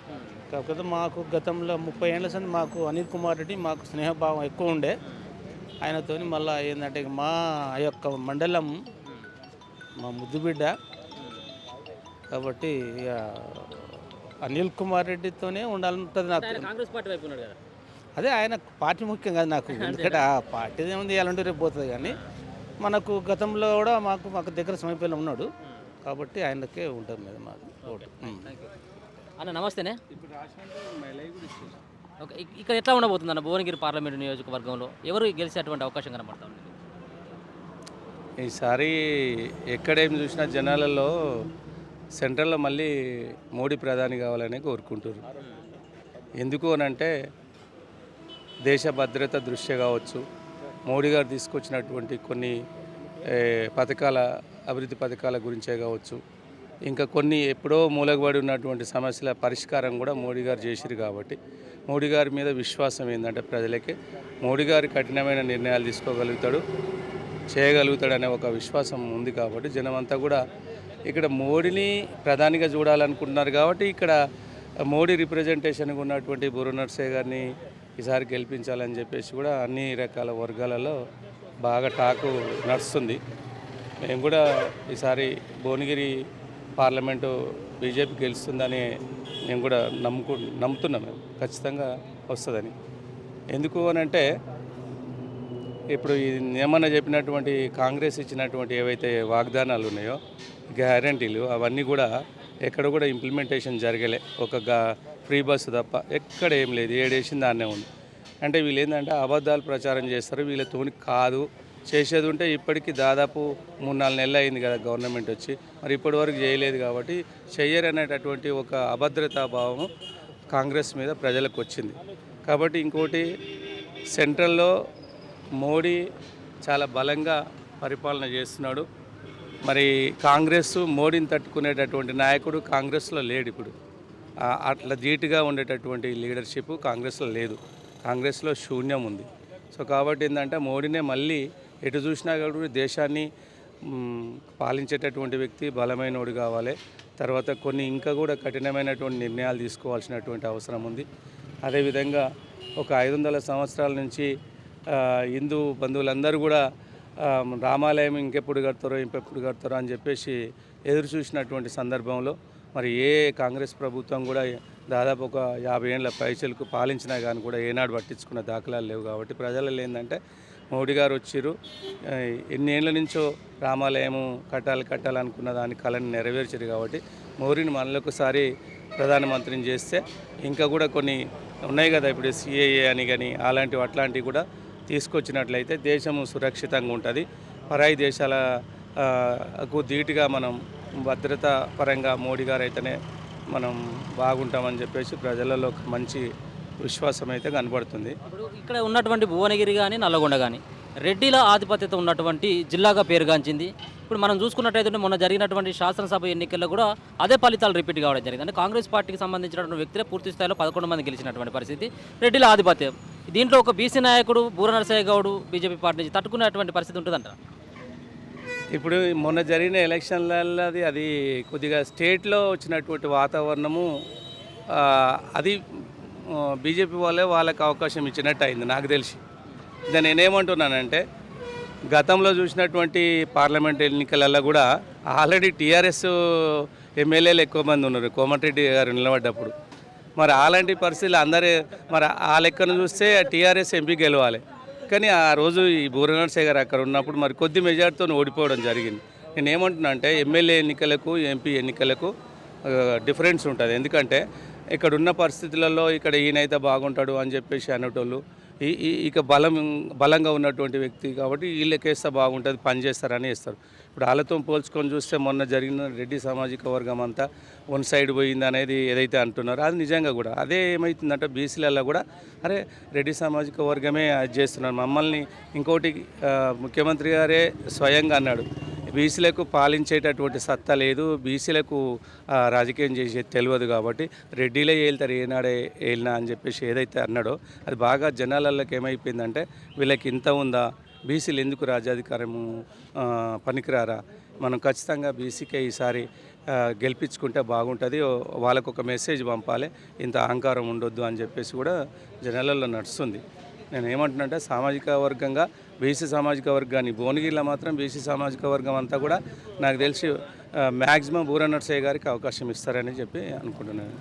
కాకపోతే మాకు గతంలో 30 ఏళ్ళ సంది మాకు అనిల్ కుమార్ రెడ్డి మాకు స్నేహభావం ఎక్కువ ఉండే ఆయనతో. మళ్ళీ ఏంటంటే మా యొక్క మండలం మా ముద్దుబిడ్డ కాబట్టి ఇక అనిల్ కుమార్ రెడ్డితోనే ఉండాలంటుంది నాకు. కాంగ్రెస్ పార్టీ వైపు ఉన్నాడు కదా, అదే ఆయన పార్టీ ముఖ్యం కాదు నాకు, ఎందుకంటే ఆ పార్టీ ఏముంది ఇవ్వాలంటే రేపు పోతుంది. కానీ మనకు గతంలో కూడా మాకు దగ్గర సమీపంలో ఉన్నాడు కాబట్టి ఆయనకే ఉంటుంది మీద మాది ఓటు. అన్న నమస్తేనే. ఓకే, ఇక్కడ ఎట్లా ఉండబోతుంది అన్న భువనగిరి పార్లమెంటు నియోజకవర్గంలో ఎవరు గెలిచేటువంటి అవకాశం కనబడతా ఉంది? ఈసారి ఎక్కడేం చూసినా జనాలలో సెంట్రల్లో మళ్ళీ మోడీ ప్రధాని కావాలని కోరుకుంటారు. ఎందుకు అనంటే దేశ భద్రత దృష్ట్యా కావచ్చు, మోడీ గారు తీసుకొచ్చినటువంటి కొన్ని అభివృద్ధి పథకాల గురించే కావచ్చు, ఇంకా కొన్ని ఎప్పుడో మూలగబడి ఉన్నటువంటి సమస్యల పరిష్కారం కూడా మోడీ గారు చేసిరు. కాబట్టి మోడీ గారి మీద విశ్వాసం ఏంటంటే ప్రజలకి మోడీ గారు కఠినమైన నిర్ణయాలు తీసుకోగలుగుతాడు, చేయగలుగుతాడు అనే ఒక విశ్వాసం ఉంది. కాబట్టి జనమంతా కూడా ఇక్కడ మోడీని ప్రధానిగా చూడాలనుకుంటున్నారు. కాబట్టి ఇక్కడ మోడీ రిప్రజెంటేషన్గా ఉన్నటువంటి బుర్ర నరసయ్య గారిని ఈసారి గెలిపించాలని చెప్పేసి కూడా అన్ని రకాల వర్గాలలో బాగా టాకు నడుస్తుంది. మేము కూడా ఈసారి భువనగిరి పార్లమెంటు బీజేపీ గెలుస్తుందని మేము కూడా నమ్ముతున్నాం. మేము ఖచ్చితంగా వస్తుందని. ఎందుకు అని అంటే ఇప్పుడు ఈ నియమన చెప్పినటువంటి కాంగ్రెస్ ఇచ్చినటువంటి ఏవైతే వాగ్దానాలు ఉన్నాయో గ్యారంటీలు అవన్నీ కూడా ఎక్కడ కూడా ఇంప్లిమెంటేషన్ జరగలే. ఫ్రీ బస్సు తప్ప ఎక్కడ ఏం లేదు, ఏడేసింది దాన్నే ఉంది. అంటే వీళ్ళు ఏంటంటే అబద్ధాలు ప్రచారం చేస్తారు, వీళ్ళతోని కాదు. చేసేది ఉంటే ఇప్పటికీ దాదాపు 3-4 నెలలు అయింది కదా గవర్నమెంట్ వచ్చి, మరి ఇప్పటి వరకు చేయలేదు. కాబట్టి చెయ్యరనేటటువంటి ఒక అభద్రతా భావం కాంగ్రెస్ మీద ప్రజలకు వచ్చింది. కాబట్టి ఇంకోటి సెంట్రల్లో మోడీ చాలా బలంగా పరిపాలన చేస్తున్నాడు. మరి కాంగ్రెస్ మోడీని తట్టుకునేటటువంటి నాయకుడు కాంగ్రెస్లో లేడు. ఇప్పుడు అట్లా ధీటుగా ఉండేటటువంటి లీడర్షిప్ కాంగ్రెస్లో లేదు, కాంగ్రెస్లో శూన్యం ఉంది. సో కాబట్టి ఏంటంటే మోడీనే మళ్ళీ ఎటు చూసినా కూడా దేశాన్ని పాలించేటటువంటి వ్యక్తి బలమైనోడు కావాలి. తర్వాత కొన్ని ఇంకా కూడా కఠినమైనటువంటి నిర్ణయాలు తీసుకోవాల్సినటువంటి అవసరం ఉంది. అదేవిధంగా ఒక 500 సంవత్సరాల నుంచి హిందూ బంధువులందరూ కూడా రామాలయం ఇంకెప్పుడు కడతారో అని చెప్పేసి ఎదురు చూసినటువంటి సందర్భంలో మరి ఏ కాంగ్రెస్ ప్రభుత్వం కూడా దాదాపు ఒక 50 ఏళ్ళ పైచలకు పాలించినా కానీ కూడా ఏనాడు పట్టించుకున్న దాఖలాలు లేవు. కాబట్టి ప్రజలలో ఏంటంటే మోడీ గారు వచ్చిర్రు, ఎన్ని ఏళ్ళ నుంచో రామాలయము కట్టాలనుకున్న దాని కళని నెరవేర్చారు. కాబట్టి మోడీని మళ్ళొకసారి ప్రధానమంత్రిని చేస్తే ఇంకా కూడా కొన్ని ఉన్నాయి కదా, ఇప్పుడు సిఏఏ అని కానీ అట్లాంటివి కూడా తీసుకొచ్చినట్లయితే దేశము సురక్షితంగా ఉంటుంది. పరాయి దేశాలకు ధీటుగా మనం భద్రతా పరంగా మోడీ గారు అయితేనే మనం బాగుంటామని చెప్పేసి ప్రజలలో ఒక మంచి విశ్వాసం అయితే కనబడుతుంది. ఇప్పుడు ఇక్కడ ఉన్నటువంటి భువనగిరి కానీ నల్లగొండ కానీ రెడ్డిల ఆధిపత్యత ఉన్నటువంటి జిల్లాగా పేరుగాంచింది. ఇప్పుడు మనం చూసుకున్నట్టయితే మొన్న జరిగినటువంటి శాసనసభ ఎన్నికల్లో కూడా అదే ఫలితాలు రిపీట్ కావడం జరిగింది. అంటే కాంగ్రెస్ పార్టీకి సంబంధించినటువంటి వ్యక్తులే పూర్తి స్థాయిలో 11 మంది గెలిచినటువంటి పరిస్థితి, రెడ్డిల ఆధిపత్యం. దీంట్లో ఒక బీసీ నాయకుడు బూర నరసయ్య గౌడ్ బీజేపీ పార్టీ నుంచి తట్టుకునేటువంటి పరిస్థితి ఉంటుందంట. ఇప్పుడు మొన్న జరిగిన ఎలక్షన్లలో అది కొద్దిగా స్టేట్లో వచ్చినటువంటి వాతావరణము అది బీజేపీ వాళ్ళకి అవకాశం ఇచ్చినట్టు అయింది నాకు తెలిసి. ఇంకా నేనేమంటున్నానంటే గతంలో చూసినటువంటి పార్లమెంట్ ఎన్నికలలో కూడా ఆల్రెడీ టీఆర్ఎస్ ఎమ్మెల్యేలు ఎక్కువ మంది ఉన్నారు కోమటిరెడ్డి గారు నిలబడ్డప్పుడు. మరి అలాంటి పరిస్థితులు మరి ఆ లెక్కను చూస్తే టీఆర్ఎస్ ఎంపీ గెలవాలి. కానీ ఆ రోజు ఈ బూరనర్సే గారు అక్కడ ఉన్నప్పుడు మరి కొద్ది మెజార్టీతో ఓడిపోవడం జరిగింది. నేను ఏమంటున్నా అంటే ఎమ్మెల్యే ఎన్నికలకు ఎంపీ ఎన్నికలకు డిఫరెన్స్ ఉంటుంది. ఎందుకంటే ఇక్కడ ఉన్న పరిస్థితులలో ఇక్కడ ఈయనైతే బాగుంటాడు అని చెప్పేసి అనేటోళ్ళు ఇక బలంగా ఉన్నటువంటి వ్యక్తి కాబట్టి వీళ్ళకేస్తే బాగుంటుంది పని చేస్తారని వేస్తారు. ఇప్పుడు వాళ్ళతో పోల్చుకొని చూస్తే మొన్న జరిగిన రెడ్డి సామాజిక వర్గం అంతా వన్ సైడ్ పోయింది అనేది ఏదైతే అంటున్నారో అది నిజంగా కూడా అదే ఏమవుతుందంటే బీసీలలో కూడా అరే రెడ్డి సామాజిక వర్గమే అది చేస్తున్నారు మమ్మల్ని. ఇంకోటి ముఖ్యమంత్రి గారే స్వయంగా అన్నాడు బీసీలకు పాలించేటటువంటి సత్తా లేదు, బీసీలకు రాజకీయం చేసేది తెలియదు కాబట్టి రెడ్డిలే ఏళ్తారు ఏనాడే ఏలినా అని చెప్పేసి ఏదైతే అన్నాడో అది బాగా జనాలకి ఏమైపోయిందంటే వీళ్ళకి ఇంత ఉందా, బీసీలు ఎందుకు రాజ్యాధికారము పనికిరారా, మనం ఖచ్చితంగా బీసీకే ఈసారి గెలిపించుకుంటే బాగుంటుంది, వాళ్ళకు ఒక మెసేజ్ పంపాలి, ఇంత అహంకారం ఉండొద్దు అని చెప్పేసి కూడా జనాలలో నడుస్తుంది. నేను ఏమంటున్నానంటే సామాజిక వర్గంగా బీసీ సామాజిక వర్గాన్ని భువనగిరిలో మాత్రం బీసీ సామాజిక వర్గం అంతా కూడా నాకు తెలిసి మ్యాక్సిమం బూరనర్సయ్య గారికి అవకాశం ఇస్తారని చెప్పి అనుకుంటున్నాను.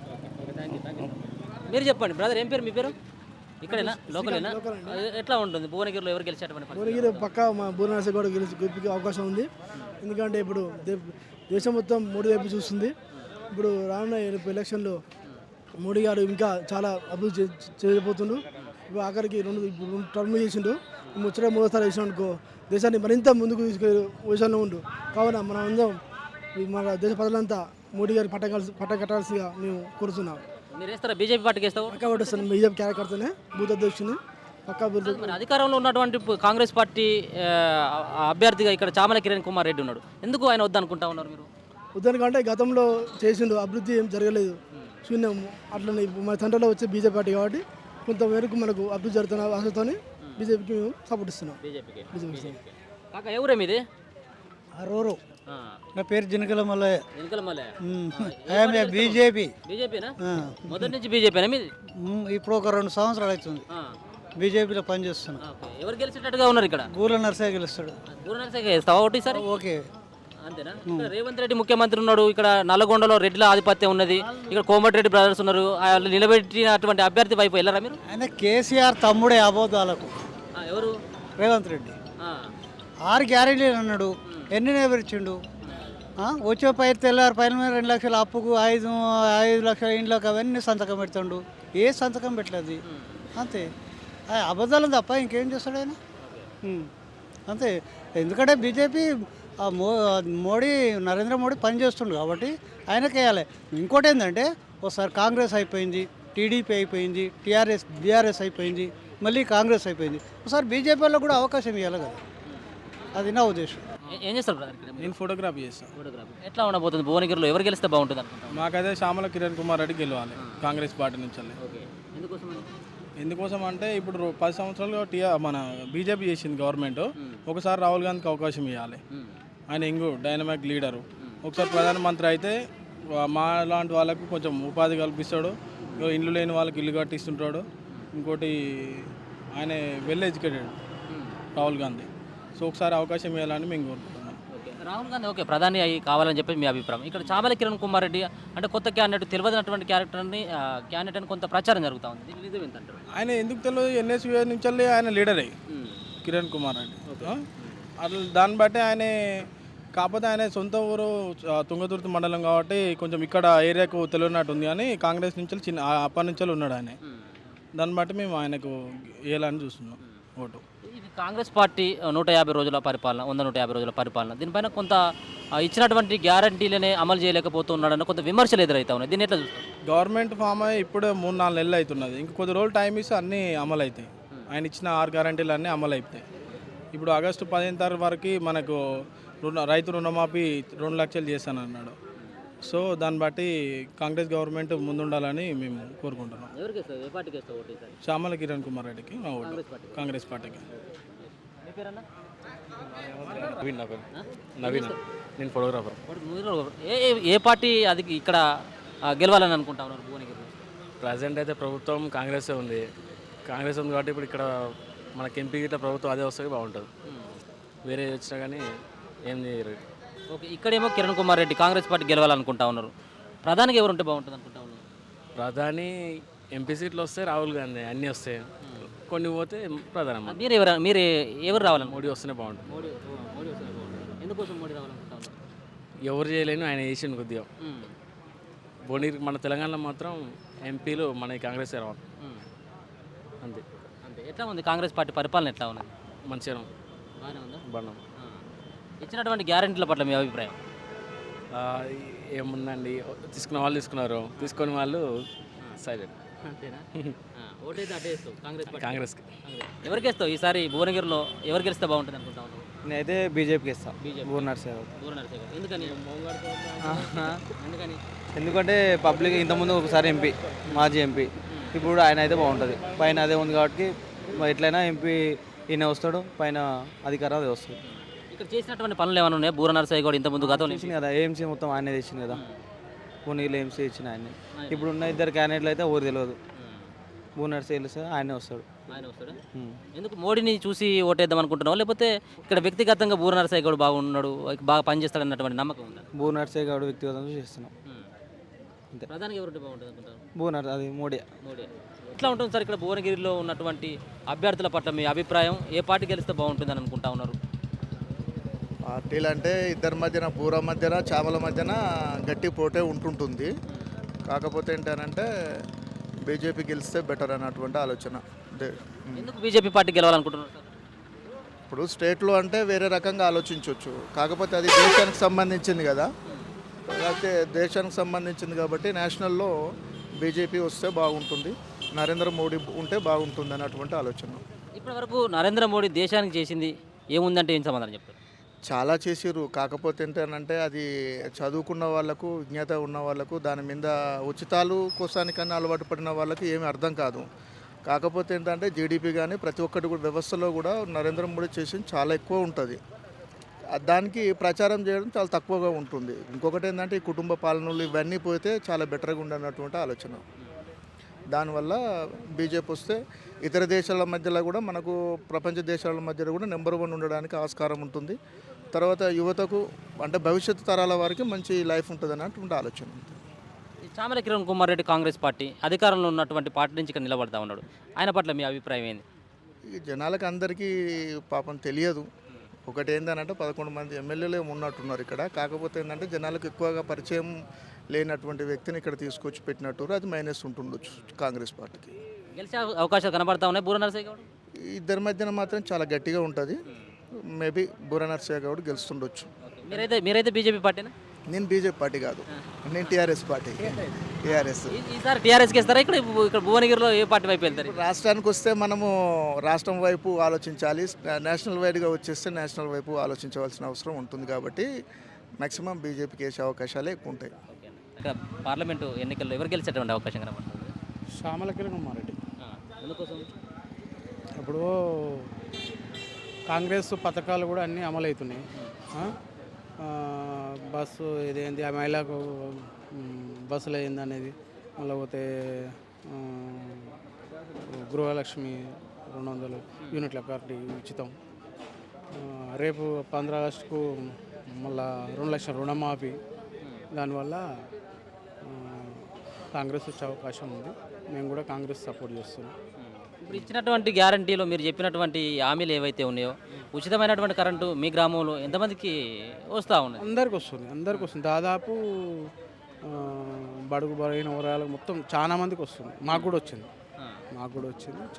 మీరు చెప్పండి బ్రదర్, ఏం పేరు మీ పేరు? ఇక్కడేనా లోకలేనా? ఎట్లా ఉంటుంది భువనగిరిలో ఎవరు గెలిచేటువంటి? భువనగిరి పక్క మా బూరనర్సయ్య కూడా గెలిపే అవకాశం ఉంది. ఎందుకంటే ఇప్పుడు దేశం మొత్తం మోడీ వైపు చూస్తుంది. ఇప్పుడు రానున్న ఎలక్షన్లో మోడీ గారు ఇంకా చాలా అభివృద్ధి చేయబోతుండ్రు. ఇప్పుడు ఆఖరికి రెండు టర్మ్ చేసిండు, ముచ్చట మూడోసారి వేసినాం అనుకో దేశాన్ని మరింత ముందుకు తీసుకెళ్ళి విషయంలో ఉండు. కావున మనం అందరం మన దేశ ప్రజలంతా మోడీ గారి పట్ట కట్టాల్సిందిగా మేము కోరుతున్నాం. మీరు వేస్తారా బీజేపీ పార్టీకి వేస్తావు? పక్క పట్టిస్తాను, బీజేపీ కార్యకర్తనే బూత్ అధ్యక్షుని పక్కా. అధికారంలో ఉన్నటువంటి కాంగ్రెస్ పార్టీ అభ్యర్థిగా ఇక్కడ చామల కిరణ్ కుమార్ రెడ్డి ఉన్నాడు, ఎందుకు ఆయన వద్దనుకుంటా ఉన్నారు మీరు? వద్దనుకంటే గతంలో చేసిండు అభివృద్ధి ఏం జరగలేదు, శూన్యం. అట్లనే మన తండ్రిలో వచ్చే బీజేపీ పార్టీ కాబట్టి కొంతమేరకు మనకు అభివృద్ధి జరుగుతున్న ఆశతో బీజేపీకి మేము సపోర్ట్ ఇస్తున్నాం. బీజేపీ కాక ఎవరే మీది? రోరో. నా పేరు జినకల మల్లయ్య. ఎన్నికల బీజేపీ. బీజేపీనా? మొదటి నుంచి బీజేపీనా మీది? ఇప్పుడు ఒక 2 సంవత్సరాలు అవుతుంది బీజేపీలో పనిచేస్తున్నా. ఎవరు గెలిచేటట్టుగా ఉన్నారు ఇక్కడ? బూరనర్సయ్య గెలుస్తాడు. బూరనర్సయ్య వేస్తావా ఒకటి సార్? ఓకే. అంతేనా? ఇక్కడ రేవంత్ రెడ్డి ముఖ్యమంత్రి ఉన్నాడు, ఇక్కడ నల్లగొండలో రెడ్ల ఆధిపత్యం ఉన్నది, ఇక్కడ కోమటిరెడ్డి బ్రదర్స్ ఉన్నారు, వాళ్ళు నిలబెట్టినటువంటి అభ్యర్థి వైపు వెళ్ళారా మీరు? ఆయన కేసీఆర్ తమ్ముడే అబోధాలకు. ఎవరు? రేవంత్ రెడ్డి 6 గ్యారెంటీలు అన్నాడు, ఎన్ని నెరవేర్చిండు? వచ్చే తెల్లారి పైన 2 లక్షల అప్పుకు 5 లక్షల ఇంట్లోకి అవన్నీ సంతకం పెడుతుండు. ఏ సంతకం పెట్టలేదు, అంతే. అబద్ధాలు తప్ప ఇంకేం చేస్తాడు ఆయన, అంతే. ఎందుకంటే బీజేపీ మోడీ నరేంద్ర మోడీ పనిచేస్తుండు కాబట్టి ఆయనకి వేయాలి. ఇంకోటి ఏంటంటే ఒకసారి కాంగ్రెస్ అయిపోయింది, టీడీపీ అయిపోయింది, బీఆర్ఎస్ అయిపోయింది, మళ్ళీ కాంగ్రెస్ అయిపోయింది, ఒకసారి బీజేపీలో కూడా అవకాశం ఇవ్వాలి కదా, అది నా ఉద్దేశం. ఏం చేస్తారు? నేను ఫోటోగ్రఫీ చేస్తాను. ఫోటోగ్రఫీ ఎట్లా ఉండబోతుంది భువనగిరిలో? ఎవరు గెలిస్తే బాగుంటుంది అనుకుంటాను? మాకైతే చామల కిరణ్ కుమార్ రెడ్డి గెలవాలి కాంగ్రెస్ పార్టీ నుంచి. ఎందుకోసం అంటే ఇప్పుడు 10 సంవత్సరాలుగా మన బీజేపీ చేసింది గవర్నమెంట్, ఒకసారి రాహుల్ గాంధీకి అవకాశం ఇవ్వాలి. ఆయన ఇంకో డైనమిక్ లీడరు, ఒకసారి ప్రధానమంత్రి అయితే మా లాంటి వాళ్ళకు కొంచెం ఉపాధి కల్పిస్తాడు, ఇల్లు లేని వాళ్ళకి ఇల్లు కట్టిస్తుంటాడు. ఇంకోటి ఆయన well educated Rahul Gandhi. So ఒకసారి అవకాశం ఇవ్వాలని మేము కోరుకుంటున్నాం. రాహుల్ గాంధీ ఓకే ప్రధాని అయ్యి కావాలని చెప్పి మీ అభిప్రాయం. ఇక్కడ చామల కిరణ్ కుమార్ రెడ్డి అంటే కొత్త క్యాండిడేట్, తెలియనటువంటి క్యాండిడేట్ అని కొంత ప్రచారం జరుగుతూ ఉంది, నిజం ఏంటంటారు? ఆయన ఎందుకు తెలియదు, ఎన్ఎస్యూ నుంచి ఆయన లీడరే కిరణ్ కుమార్ రెడ్డి. అట్లా దాన్ని బట్టి ఆయన, కాకపోతే ఆయన సొంత ఊరు తుంగతుర్తి మండలం కాబట్టి కొంచెం ఇక్కడ ఏరియాకు తెలియనట్టు ఉంది, కానీ కాంగ్రెస్ నుంచి అప్పటి నుంచి ఉన్నాడు ఆయన. దాన్ని బట్టి మేము ఆయనకు వేయాలని చూస్తున్నాం ఓటు. ఇది కాంగ్రెస్ పార్టీ 150 రోజుల పరిపాలన, 150 రోజుల పరిపాలన, దీనిపైన కొంత ఇచ్చినటువంటి గ్యారంటీలనే అమలు చేయలేకపోతున్నాడన్న కొంత విమర్శలు ఎదురవుతా ఉన్నాయి, దీన్ని ఎట్లా చూస్తారు? గవర్నమెంట్ ఫామ్ అయ్యి ఇప్పుడే 3-4 నెలలు అవుతున్నది, ఇంక కొద్ది రోజులు టైం ఇస్తే అన్నీ అమలు అవుతాయి. ఆయన ఇచ్చిన 6 గ్యారంటీలు అన్నీ అమలు అవుతాయి. ఇప్పుడు ఆగస్టు 15 తారీఖు వరకు మనకు రైతు రుణమాఫీ 2 లక్షలు చేస్తానన్నాడు. సో దాన్ని బట్టి కాంగ్రెస్ గవర్నమెంట్ ముందుండాలని మేము కోరుకుంటున్నాం. చామల కిరణ్ కుమార్ రెడ్డికి మా ఓటు, కాంగ్రెస్ పార్టీకి. నవీన్, నేను ఫోటోగ్రాఫర్. ఏ పార్టీ అది ఇక్కడ గెలవాలని అనుకుంటా ఉన్నారు భువనగిరిలో? ప్రజెంట్ అయితే ప్రభుత్వం కాంగ్రెస్ ఉంది కాబట్టి ఇప్పుడు ఇక్కడ మనకి ఎంపీ గిట్ల ప్రభుత్వం అదే వస్తే బాగుంటుంది, వేరే వచ్చినా కానీ ఏం చేయరు. ఓకే, ఇక్కడేమో కిరణ్ కుమార్ రెడ్డి కాంగ్రెస్ పార్టీ గెలవాలనుకుంటా ఉన్నారు, ప్రధానికి ఎవరు ఉంటే బాగుంటుంది అనుకుంటా ఉన్నారు? ప్రధాని ఎంపీ సీట్లు వస్తే రాహుల్ గాంధీ, అన్నీ వస్తాయి. కొన్ని పోతే ప్రధానమంత్రి. మీరు ఎవరు రావాలని మోడీ వస్తేనే బాగుంటుంది. మోడీ వస్తే బాగుంటుంది. ఎందుకోసం మోడీ రావాలనుకుంటా ఉన్నారు? ఎవరు చేయలేని ఆయన చేసిండు కొద్దిగా. భువనగిరి మన తెలంగాణలో మాత్రం ఎంపీలు మన కాంగ్రెస్ రావాలి అంతే. అంతే. ఎట్లా ఉంది కాంగ్రెస్ పార్టీ పరిపాలన ఎట్లా ఉన్నది? మంచిగా బాగానే ఉందా? బండం. ఇచ్చినటువంటి గ్యారెంటీల పట్ల మీ అభిప్రాయం? ఏముందండి, తీసుకున్న వాళ్ళు తీసుకున్నారు, తీసుకొని వాళ్ళు సైలెంట్. అంతేనా? ఓటైతే అటే వేస్తావు కాంగ్రెస్ పార్టీ? కాంగ్రెస్కి. ఎవరికి వేస్తావు ఈసారి భువనగిరిలో? ఎవరు గెలిస్తే బాగుంటుంది అనుకుంటా ఉన్నావు? నేనైతే బీజేపీకి ఇస్తాను. బీజేపీ. బూర నర్సయ్య. బూర నరసింహ గారు. ఎందుకని? ఎందుకని? ఎందుకంటే పబ్లిక్ ఇంతకుముందు ఒకసారి ఎంపీ, మాజీ ఎంపీ, ఇప్పుడు ఆయన అయితే బాగుంటుంది. పైన అదే ఉంది కాబట్టి ఎట్లయినా ఎంపీ ఈయన వస్తాడు, పైన అధికారం అదే వస్తుంది. ఇక్కడ చేసినటువంటి పనులు ఏమైనా ఉన్నాయి? బూర నరసయ్య కూడా ఇంత ముందు గతంలో చేసింది కదా, ఏఎంసీ మొత్తం ఆయనే తెచ్చింది కదా, పూణేలో ఏఎంసీ ఇచ్చిన ఆయన్ని. ఇప్పుడు ఉన్న ఇద్దరు క్యాండిడేట్లు అయితే ఎవరు తెలియదు. బూర నర్సయ్య తెలిస్తే ఆయనే వస్తాడు. ఆయన వస్తాడు. ఎందుకు మోడీని చూసి ఓటేద్దాం అనుకుంటున్నావు, లేకపోతే ఇక్కడ వ్యక్తిగతంగా బూర నరసయ్య గౌడ్ బాగున్నాడు, బాగా పనిచేస్తాడు అన్నటువంటి నమ్మకం ఉందా? బూర నర్సయ్య గౌడ్ వ్యక్తిగతంగా చేస్తున్నాం అంతే. ప్రధానికి ఎవరు బాగుంటుంది అనుకుంటారు? బూర నర్సయ్య అది మోడీ. మోడీ. ఎట్లా ఉంటుంది సార్ ఇక్కడ భువనగిరిలో ఉన్నటువంటి అభ్యర్థుల పట్ల మీ అభిప్రాయం? ఏ పార్టీ గెలిస్తే బాగుంటుందని అనుకుంటా ఉన్నారు? పార్టీలు అంటే ఇద్దరి మధ్యన, బూర మధ్యన, చామల మధ్యన గట్టి పోటే ఉంటుంటుంది. కాకపోతే ఏంటంటే బీజేపీ గెలిస్తే బెటర్ అన్నటువంటి ఆలోచన. ఎందుకు బీజేపీ పార్టీ గెలవాలనుకుంటున్నారు సార్? ఇప్పుడు స్టేట్లో అంటే వేరే రకంగా ఆలోచించవచ్చు, కాకపోతే అది దేశానికి సంబంధించింది కదా, అయితే దేశానికి సంబంధించింది కాబట్టి నేషనల్లో బీజేపీ వస్తే బాగుంటుంది, నరేంద్ర మోడీ ఉంటే బాగుంటుంది అన్నటువంటి ఆలోచన. ఇప్పటివరకు నరేంద్ర మోడీ దేశానికి చేసింది ఏముందంటే ఏం సమాధానం చెప్తారు? చాలా చేసిర్రు, కాకపోతే ఏంటంటే అది చదువుకున్న వాళ్ళకు, విజ్ఞత ఉన్న వాళ్ళకు, దాని మీద ఉచితాలు కోసానికన్నా అలవాటు పడిన వాళ్ళకి ఏమీ అర్థం కాదు. కాకపోతే ఏంటంటే జీడిపి కానీ ప్రతి ఒక్కటి కూడా వ్యవస్థలో కూడా నరేంద్ర మోడీ చేసింది చాలా ఎక్కువ ఉంటుంది, దానికి ప్రచారం చేయడం చాలా తక్కువగా ఉంటుంది. ఇంకొకటి ఏంటంటే ఈ కుటుంబ పాలనలు ఇవన్నీ పోతే చాలా బెటర్గా ఉండనటువంటి ఆలోచన. దానివల్ల బీజేపీ వస్తే ఇతర దేశాల మధ్యలో కూడా మనకు ప్రపంచ దేశాల మధ్యలో కూడా నెంబర్ 1 ఉండడానికి ఆస్కారం ఉంటుంది. తర్వాత యువతకు అంటే భవిష్యత్తు తరాల వారికి మంచి లైఫ్ ఉంటుంది అన్నటువంటి ఆలోచన. చామల కిరణ్ కుమార్ రెడ్డి కాంగ్రెస్ పార్టీ అధికారంలో ఉన్నటువంటి పార్టీ నుంచి ఇక్కడ నిలబడతా ఉన్నాడు, ఆయన పట్ల మీ అభిప్రాయం ఏంది? ఈ జనాలకు అందరికీ పాపం తెలియదు. ఒకటి ఏంటంటే 11 మంది ఎమ్మెల్యేలు ఉన్నట్టున్నారు ఇక్కడ, కాకపోతే ఏంటంటే జనాలకు ఎక్కువగా పరిచయం లేనటువంటి వ్యక్తిని ఇక్కడ తీసుకొచ్చి పెట్టినట్టు అది మైనస్ ఉంటుండొచ్చు కాంగ్రెస్ పార్టీకి. గెలిచే అవకాశాలు కనబడతా ఉన్నాయి బూర నరసయ్య గౌడ్? ఇద్దరి మధ్యన మాత్రం చాలా గట్టిగా ఉంటుంది. మేబీ బూర నరసయ్య గౌడ్ గెలుస్తుండొచ్చు. మీరైతే బీజేపీ పార్టీనా? నేను బీజేపీ పార్టీ కాదు, నేను టీఆర్ఎస్ పార్టీ. టీఆర్ఎస్. ఈసారి టీఆర్ఎస్కి ఇస్తారా? ఇక్కడ భువనగిరిలో ఏ పార్టీ వైపు వెళ్తారు? రాష్ట్రానికి వస్తే మనము రాష్ట్రం వైపు ఆలోచించాలి, నేషనల్ వైడ్గా వచ్చేస్తే నేషనల్ వైపు ఆలోచించవలసిన అవసరం ఉంటుంది. కాబట్టి మ్యాక్సిమం బీజేపీకి వేసే అవకాశాలే ఎక్కువ ఉంటాయి. ఇక్కడ పార్లమెంటు ఎన్నికల్లో ఎవరు గెలిచేటువంటి అవకాశం కనబడుతుంది? చామల కిరణ్ కుమార్ రెడ్డి. ఎందుకోసం? ఇప్పుడు కాంగ్రెస్ పథకాలు కూడా అన్నీ అమలవుతున్నాయి. బస్సు ఇదేంటి, ఆ మహిళకు బస్సులు అయింది అనేది, మళ్ళీ పోతే గృహలక్ష్మి 200 యూనిట్ల కార్డు ఉచితం. రేపు 15 ఆగస్టుకు మళ్ళీ 2 లక్షల రుణమాఫీ. దానివల్ల కాంగ్రెస్ వచ్చే అవకాశం ఉంది. మేము కూడా కాంగ్రెస్ సపోర్ట్ చేస్తున్నాం. ఇప్పుడు ఇచ్చినటువంటి గ్యారంటీలో మీరు చెప్పినటువంటి హామీలు ఏవైతే ఉన్నాయో, ఉచితమైనటువంటి కరెంటు మీ గ్రామంలో ఎంతమందికి వస్తూ ఉన్నాయి? అందరికి వస్తుంది. దాదాపు బడుగు బలైన వర్గాలకు మొత్తం చాలా మందికి వస్తుంది. మాకు కూడా వచ్చింది.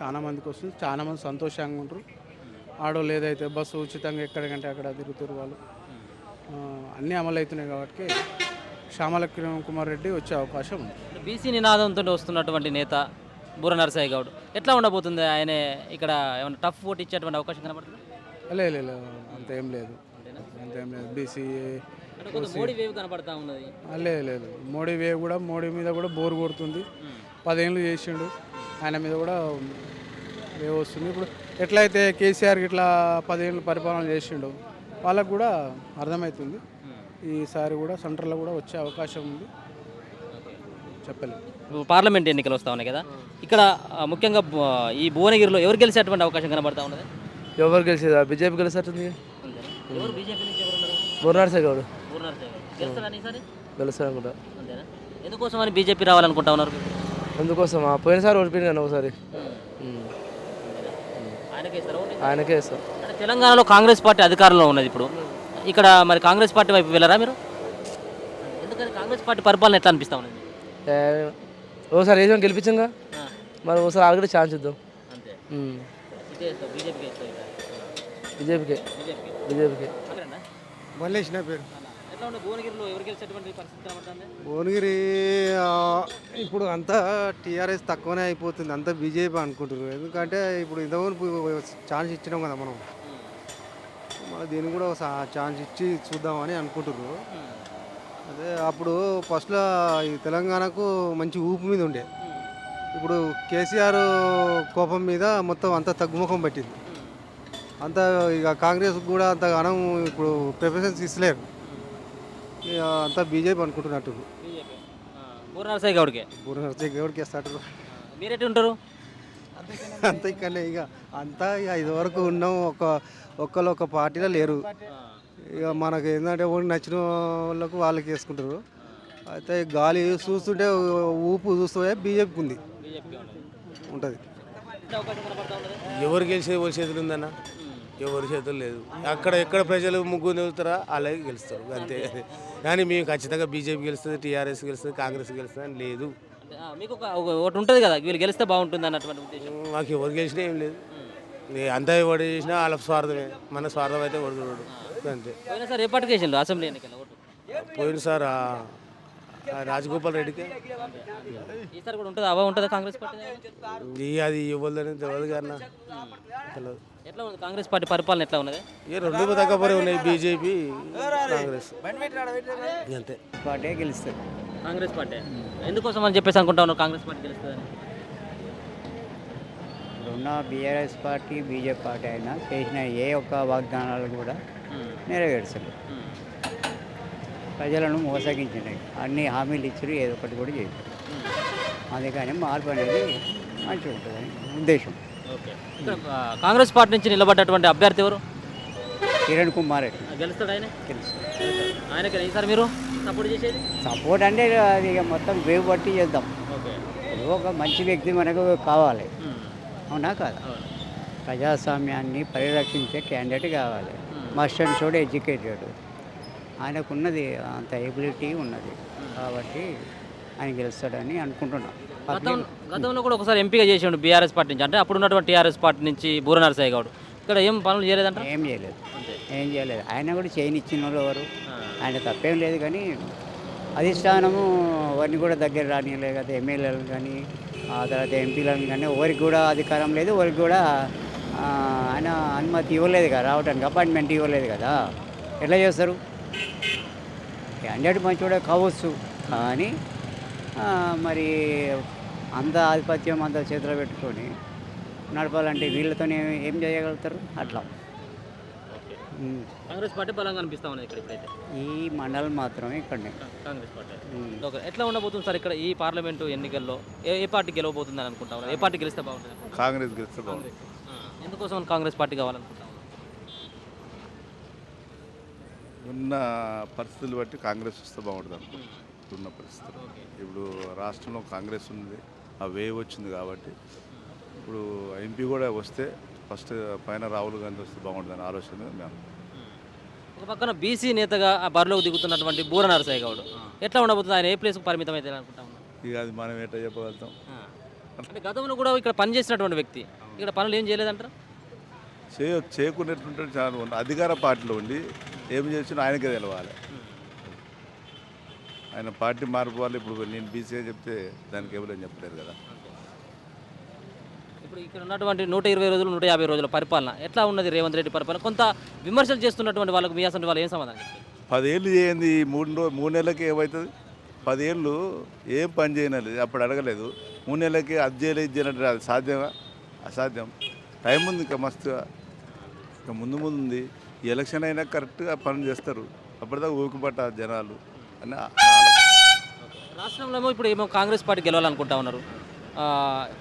చాలా మందికి వస్తుంది. చాలా మంది సంతోషంగా ఉంటారు. ఆడోళ్ళు ఏదైతే బస్సు ఉచితంగా ఎక్కడికంటే అక్కడ తిరుగుతారు వాళ్ళు. అన్నీ అమలు అవుతున్నాయి కాబట్టి చామల కిరణ్ కుమార్ రెడ్డి వచ్చే అవకాశం ఉంది. బీసీ నినాదంతో వస్తున్నటువంటి నేత బూర నరసయ్య గౌడ్ ఎట్లా ఉండబోతుంది? ఆయన ఇక్కడ ఏమైనా టఫ్ ఓటు ఇచ్చేటువంటి అవకాశం కనబడుతుంది? లేదు, అంతేం లేదు. బీసీ మోడీ వేవ్ కనబడతా ఉన్నది. లేదు, మోడీ వేవ్ కూడా, మోడీ మీద కూడా బోర్ కొడుతుంది. 10 ఏళ్ళు చేసిండు, ఆయన మీద కూడా వేవ్ వస్తుంది. ఇప్పుడు ఎట్లయితే కేసీఆర్ ఇట్లా 10 ఏళ్ళు పరిపాలన చేసిండు, వాళ్ళకు కూడా అర్థమవుతుంది. ఈసారి కూడా సెంటర్లో కూడా వచ్చే అవకాశం ఉంది, చెప్పలేదు. పార్లమెంట్ ఎన్నికలు వస్తూ ఉన్నాయి కదా, ఇక్కడ ముఖ్యంగా ఈ భువనగిరిలో ఎవరు గెలిచేటువంటి అవకాశం కనబడతా ఉన్నది? ఎవరు గెలిచేదా? బీజేపీ గెలిచేస్తుంది. బూర నరసయ్య గౌడ్ గెలుస్తారు అనుకుంటా. ఎందుకోసం అని బీజేపీ రావాలనుకుంటా ఉన్నారు? అందుకోసం పోయినసారి ఓడిపోయింది కానీ ఒకసారి. ఆయనకే ఇస్తాం. అంటే తెలంగాణలో కాంగ్రెస్ పార్టీ అధికారంలో ఉన్నది ఇప్పుడు. ఇక్కడ మరి కాంగ్రెస్ పార్టీ వైపు వెళ్ళరా మీరు? ఎందుకని కాంగ్రెస్ పార్టీ పరిపాలన ఎట్లా అనిపిస్తా ఉన్నది? ఓసారి వేసాం గెలిపించంగా, మరి ఒకసారి ఆల్రెడీ ఛాన్స్ ఇద్దాం. అంతే. ఉమ్. బీజేపీకి బీజేపీకి మల్లేష్ నా పేరు. ఎట్లా ఉంది భువనగిరిలో ఎవరు గెలిచేటువంటి పరిస్థితి కనబడుతుంది? భువనగిరి ఇప్పుడు అంతా టీఆర్ఎస్ తక్కువనే అయిపోతుంది, అంతా బీజేపీ అనుకుంటున్నారు. ఎందుకంటే ఇప్పుడు ఇంతకుముందు ఛాన్స్ ఇచ్చినాం కదా మనం, మళ్ళీ దీన్ని కూడా ఛాన్స్ ఇచ్చి చూద్దామని అనుకుంటున్నారు. అదే అప్పుడు ఫస్ట్లో ఈ తెలంగాణకు మంచి ఊపు మీద ఉండే, ఇప్పుడు కేసీఆర్ కోపం మీద మొత్తం అంతా తగ్గుముఖం పట్టింది. అంతా ఇక కాంగ్రెస్ కూడా అంత గణం ఇప్పుడు ప్రిఫరెన్స్ ఇస్తలేరు, ఇక అంతా బీజేపీ అనుకుంటున్నట్టు. బూరనరసయ్య గౌడ్కే. బూరనరసయ్య గౌడ్కి వేస్తాడు. మీరెట్టి ఉంటారు? అంత ఇక్కడనే ఇక అంతా ఇక ఇదివరకు ఉన్నాం, ఒక్కళ్ళు ఒక పార్టీలో లేరు. ఇక మనకు ఏంటంటే ఒకటి నచ్చిన వాళ్ళకు వాళ్ళకి వేసుకుంటారు. అయితే గాలి చూస్తుంటే ఊపు చూస్తే బీజేపీకి ఉంది, ఉంటుంది. ఎవరు గెలిచేది ఎవరి చేతులు ఉందన్న? ఎవరి చేతులు లేదు. అక్కడ ఎక్కడ ప్రజలు ముగ్గురు నిలుస్తారా అలాగే గెలుస్తారు అంతే. కానీ మేము ఖచ్చితంగా బీజేపీ గెలుస్తుంది, టీఆర్ఎస్ గెలుస్తుంది, కాంగ్రెస్ గెలుస్తుంది అని లేదు. మీకు ఒకటి ఉంటుంది కదా, వీళ్ళు గెలిస్తే బాగుంటుంది అన్నటువంటి ఉద్దేశం. మాకు ఎవరు గెలిచినా ఏం లేదు, అంతా ఎవరు చేసినా వాళ్ళ స్వార్థమే, మన స్వార్థం అయితే ఓటు అంతే. పోయినా సార్ ఏ పార్టీకి వేసిండు అసెంబ్లీ ఎన్నికల ఓటు? పోయిన సార్ రాజగోపాల్ రెడ్డికి. ఈసారి కూడా ఉంటుంది, అవా ఉంటుందా కాంగ్రెస్ పార్టీ? అది ఇవ్వదని తెలియదు కానీ తెలియదు. ఎట్లా ఉంది కాంగ్రెస్ పార్టీ పరిపాలన ఎట్లా ఉన్నది? రెండు తగ్గపడి ఉన్నాయి, బీజేపీ కాంగ్రెస్ అంతే. పార్టీ గెలుస్తుంది. కాంగ్రెస్ పార్టీ ఎందుకోసం అని చెప్పేసి అనుకుంటా ఉన్నారు కాంగ్రెస్ పార్టీ గెలుస్తుందని? ఇప్పుడున్న బీఆర్ఎస్ పార్టీ బీజేపీ పార్టీ అయినా చేసిన ఏ ఒక్క వాగ్దానాలు కూడా నెరవేర్చలేదు, ప్రజలను మోసగించినాయి, అన్ని హామీలు ఇచ్చారు, ఏదో ఒకటి కూడా చేశారు. అందుకని మార్పు అనేది మంచిగా ఉంటుందని ఉద్దేశం. కాంగ్రెస్ పార్టీ నుంచి నిలబడ్డటువంటి అభ్యర్థి ఎవరు? కిరణ్ కుమార్ రెడ్డి గెలుస్తాడు. ఆయన గెలుస్తాడు. ఆయనకి ఈసారి మీరు సపోర్ట్ చేసేది? సపోర్ట్ అంటే అది ఇక మొత్తం వేవ్ బట్టి చేద్దాం. ఒక మంచి వ్యక్తి మనకు కావాలి, అవునా కాదా? ప్రజాస్వామ్యాన్ని పరిరక్షించే క్యాండిడేట్ కావాలి, మస్ట్ అండ్ షుడ్ ఎడ్యుకేటెడ్, ఆయనకున్నది అంత ఎబిలిటీ ఉన్నది కాబట్టి ఆయన గెలుస్తాడని అనుకుంటున్నాం. గతంలో కూడా ఒకసారి ఎంపీగా చేసిండు బీఆర్ఎస్ పార్టీ నుంచి, అంటే అప్పుడు ఉన్నటువంటి టీఆర్ఎస్ పార్టీ నుంచి బూరనరసయ్య గౌడ్. ఇక్కడ ఏం పనులు చేయలేదంట? ఏం చేయలేదు. ఆయన కూడా చేయనిచ్చిన వాళ్ళు ఎవరు, ఆయన తప్పేం లేదు. కానీ అధిష్టానము వారిని కూడా దగ్గర రానియలేదు కదా, ఎమ్మెల్యేలు కానీ ఆ తర్వాత ఎంపీలను కానీ ఎవరికి కూడా అధికారం లేదు, ఎవరికి కూడా ఆయన అనుమతి ఇవ్వలేదు కదా, రావడానికి అపాయింట్మెంట్ ఇవ్వలేదు కదా. ఎట్లా చేస్తారు? క్యాండిడేట్ మంచి కూడా కావచ్చు, కానీ మరి అంత ఆధిపత్యం అంత చేతిలో పెట్టుకొని నడపాలంటే వీళ్ళతో ఏం చేయగలుగుతారు? అట్లా కాంగ్రెస్ పార్టీ బలంగా అనిపిస్తా ఉన్నది ఇక్కడ ఇప్పుడైతే. ఈ మండలం మాత్రమే ఇక్కడనే కాంగ్రెస్ పార్టీ. ఓకే, ఎట్లా ఉండబోతుంది సార్ ఇక్కడ ఈ పార్లమెంటు ఎన్నికల్లో? ఏ పార్టీ గెలవబోతుంది అని అనుకుంటా ఉన్నారు? ఏ పార్టీ గెలిస్తే బాగుంటుంది? కాంగ్రెస్ గెలిస్తే బాగుంటుంది. ఎందుకోసం కాంగ్రెస్ పార్టీ కావాలనుకుంటా ఉన్నారు? ఉన్న పరిస్థితులు బట్టి కాంగ్రెస్ వస్తే బాగుంటుంది అనుకుంటున్నాను. ఉన్న పరిస్థితులు ఇప్పుడు రాష్ట్రంలో కాంగ్రెస్ ఉంది, ఆ వేవ్ వచ్చింది కాబట్టి ఇప్పుడు ఎంపీ కూడా వస్తే ఫస్ట్ పైన రాహుల్ గాంధీ వస్తే బాగుంటుందని ఆలోచన మేము. ఒక పక్కన బీసీ నేతగా ఆ బరిలోకి దిగుతున్నటువంటి బూరనరసయ్య గౌడ్ ఎట్లా ఉండబోతుంది? ఆయన ఏ ప్లేస్కి పరిమితం అయితే అనుకుంటా ఉన్నాం? ఇక అది మనం ఎట్లా చెప్పగలుగుతాం? అంటే గతంలో కూడా ఇక్కడ పనిచేసినటువంటి వ్యక్తి ఇక్కడ పనులు ఏం చేయలేదంటారు? చేయకునేటువంటి చాలా ఉంది. అధికార పార్టీలో ఉండి ఏం చేసినా ఆయనకే తెలవాలి. ఆయన పార్టీ మార్పు వాళ్ళు ఇప్పుడు నేను బీసీగా చెప్తే దానికి ఎవరైనా చెప్పలేరు కదా. ఇప్పుడు ఇక్కడ ఉన్నటువంటి 120 రోజులు 150 రోజుల పరిపాలన ఎట్లా ఉన్నది రేవంత్ రెడ్డి పరిపాలన? కొంత విమర్శలు చేస్తున్నటువంటి వాళ్ళకు మీ అసలు వాళ్ళు ఏం సమాధానం చెప్తారు? 10 ఏళ్ళు చేయండి, 3 నెలలకి ఏమవుతుంది? 10 ఏళ్ళు ఏం పని చేయలేదు, అప్పుడు అడగలేదు. 3 నెలలకి అది చేయలేదు, ఇది చేయనట్టు అది సాధ్యమా? అసాధ్యం. టైం ఉంది ఇంకా మస్తుగా, ఇంకా ముందు ఉంది. ఈ ఎలక్షన్ అయినా కరెక్ట్గా పని చేస్తారు, అప్పటిదాకా ఊపిపట్ట జనాలు అని. రాష్ట్రంలో ఏమో ఇప్పుడు ఏమో కాంగ్రెస్ పార్టీ గెలవాలనుకుంటా ఉన్నారు.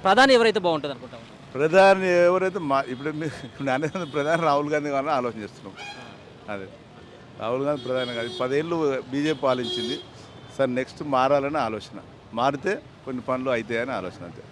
ప్రధాని ఎవరైతే బాగుంటుంది అనుకుంటా ఉన్నారు? ప్రధాని ఎవరైతే ఇప్పుడు నేను ప్రధాని రాహుల్ గాంధీ కావాలని ఆలోచన చేస్తున్నాం. అదే రాహుల్ గాంధీ ప్రధాని కాదు, 10 ఏళ్ళు బీజేపీ పాలించింది సార్, నెక్స్ట్ మారాలని ఆలోచన. మారితే కొన్ని పనులు అవుతాయని ఆలోచన అంతే.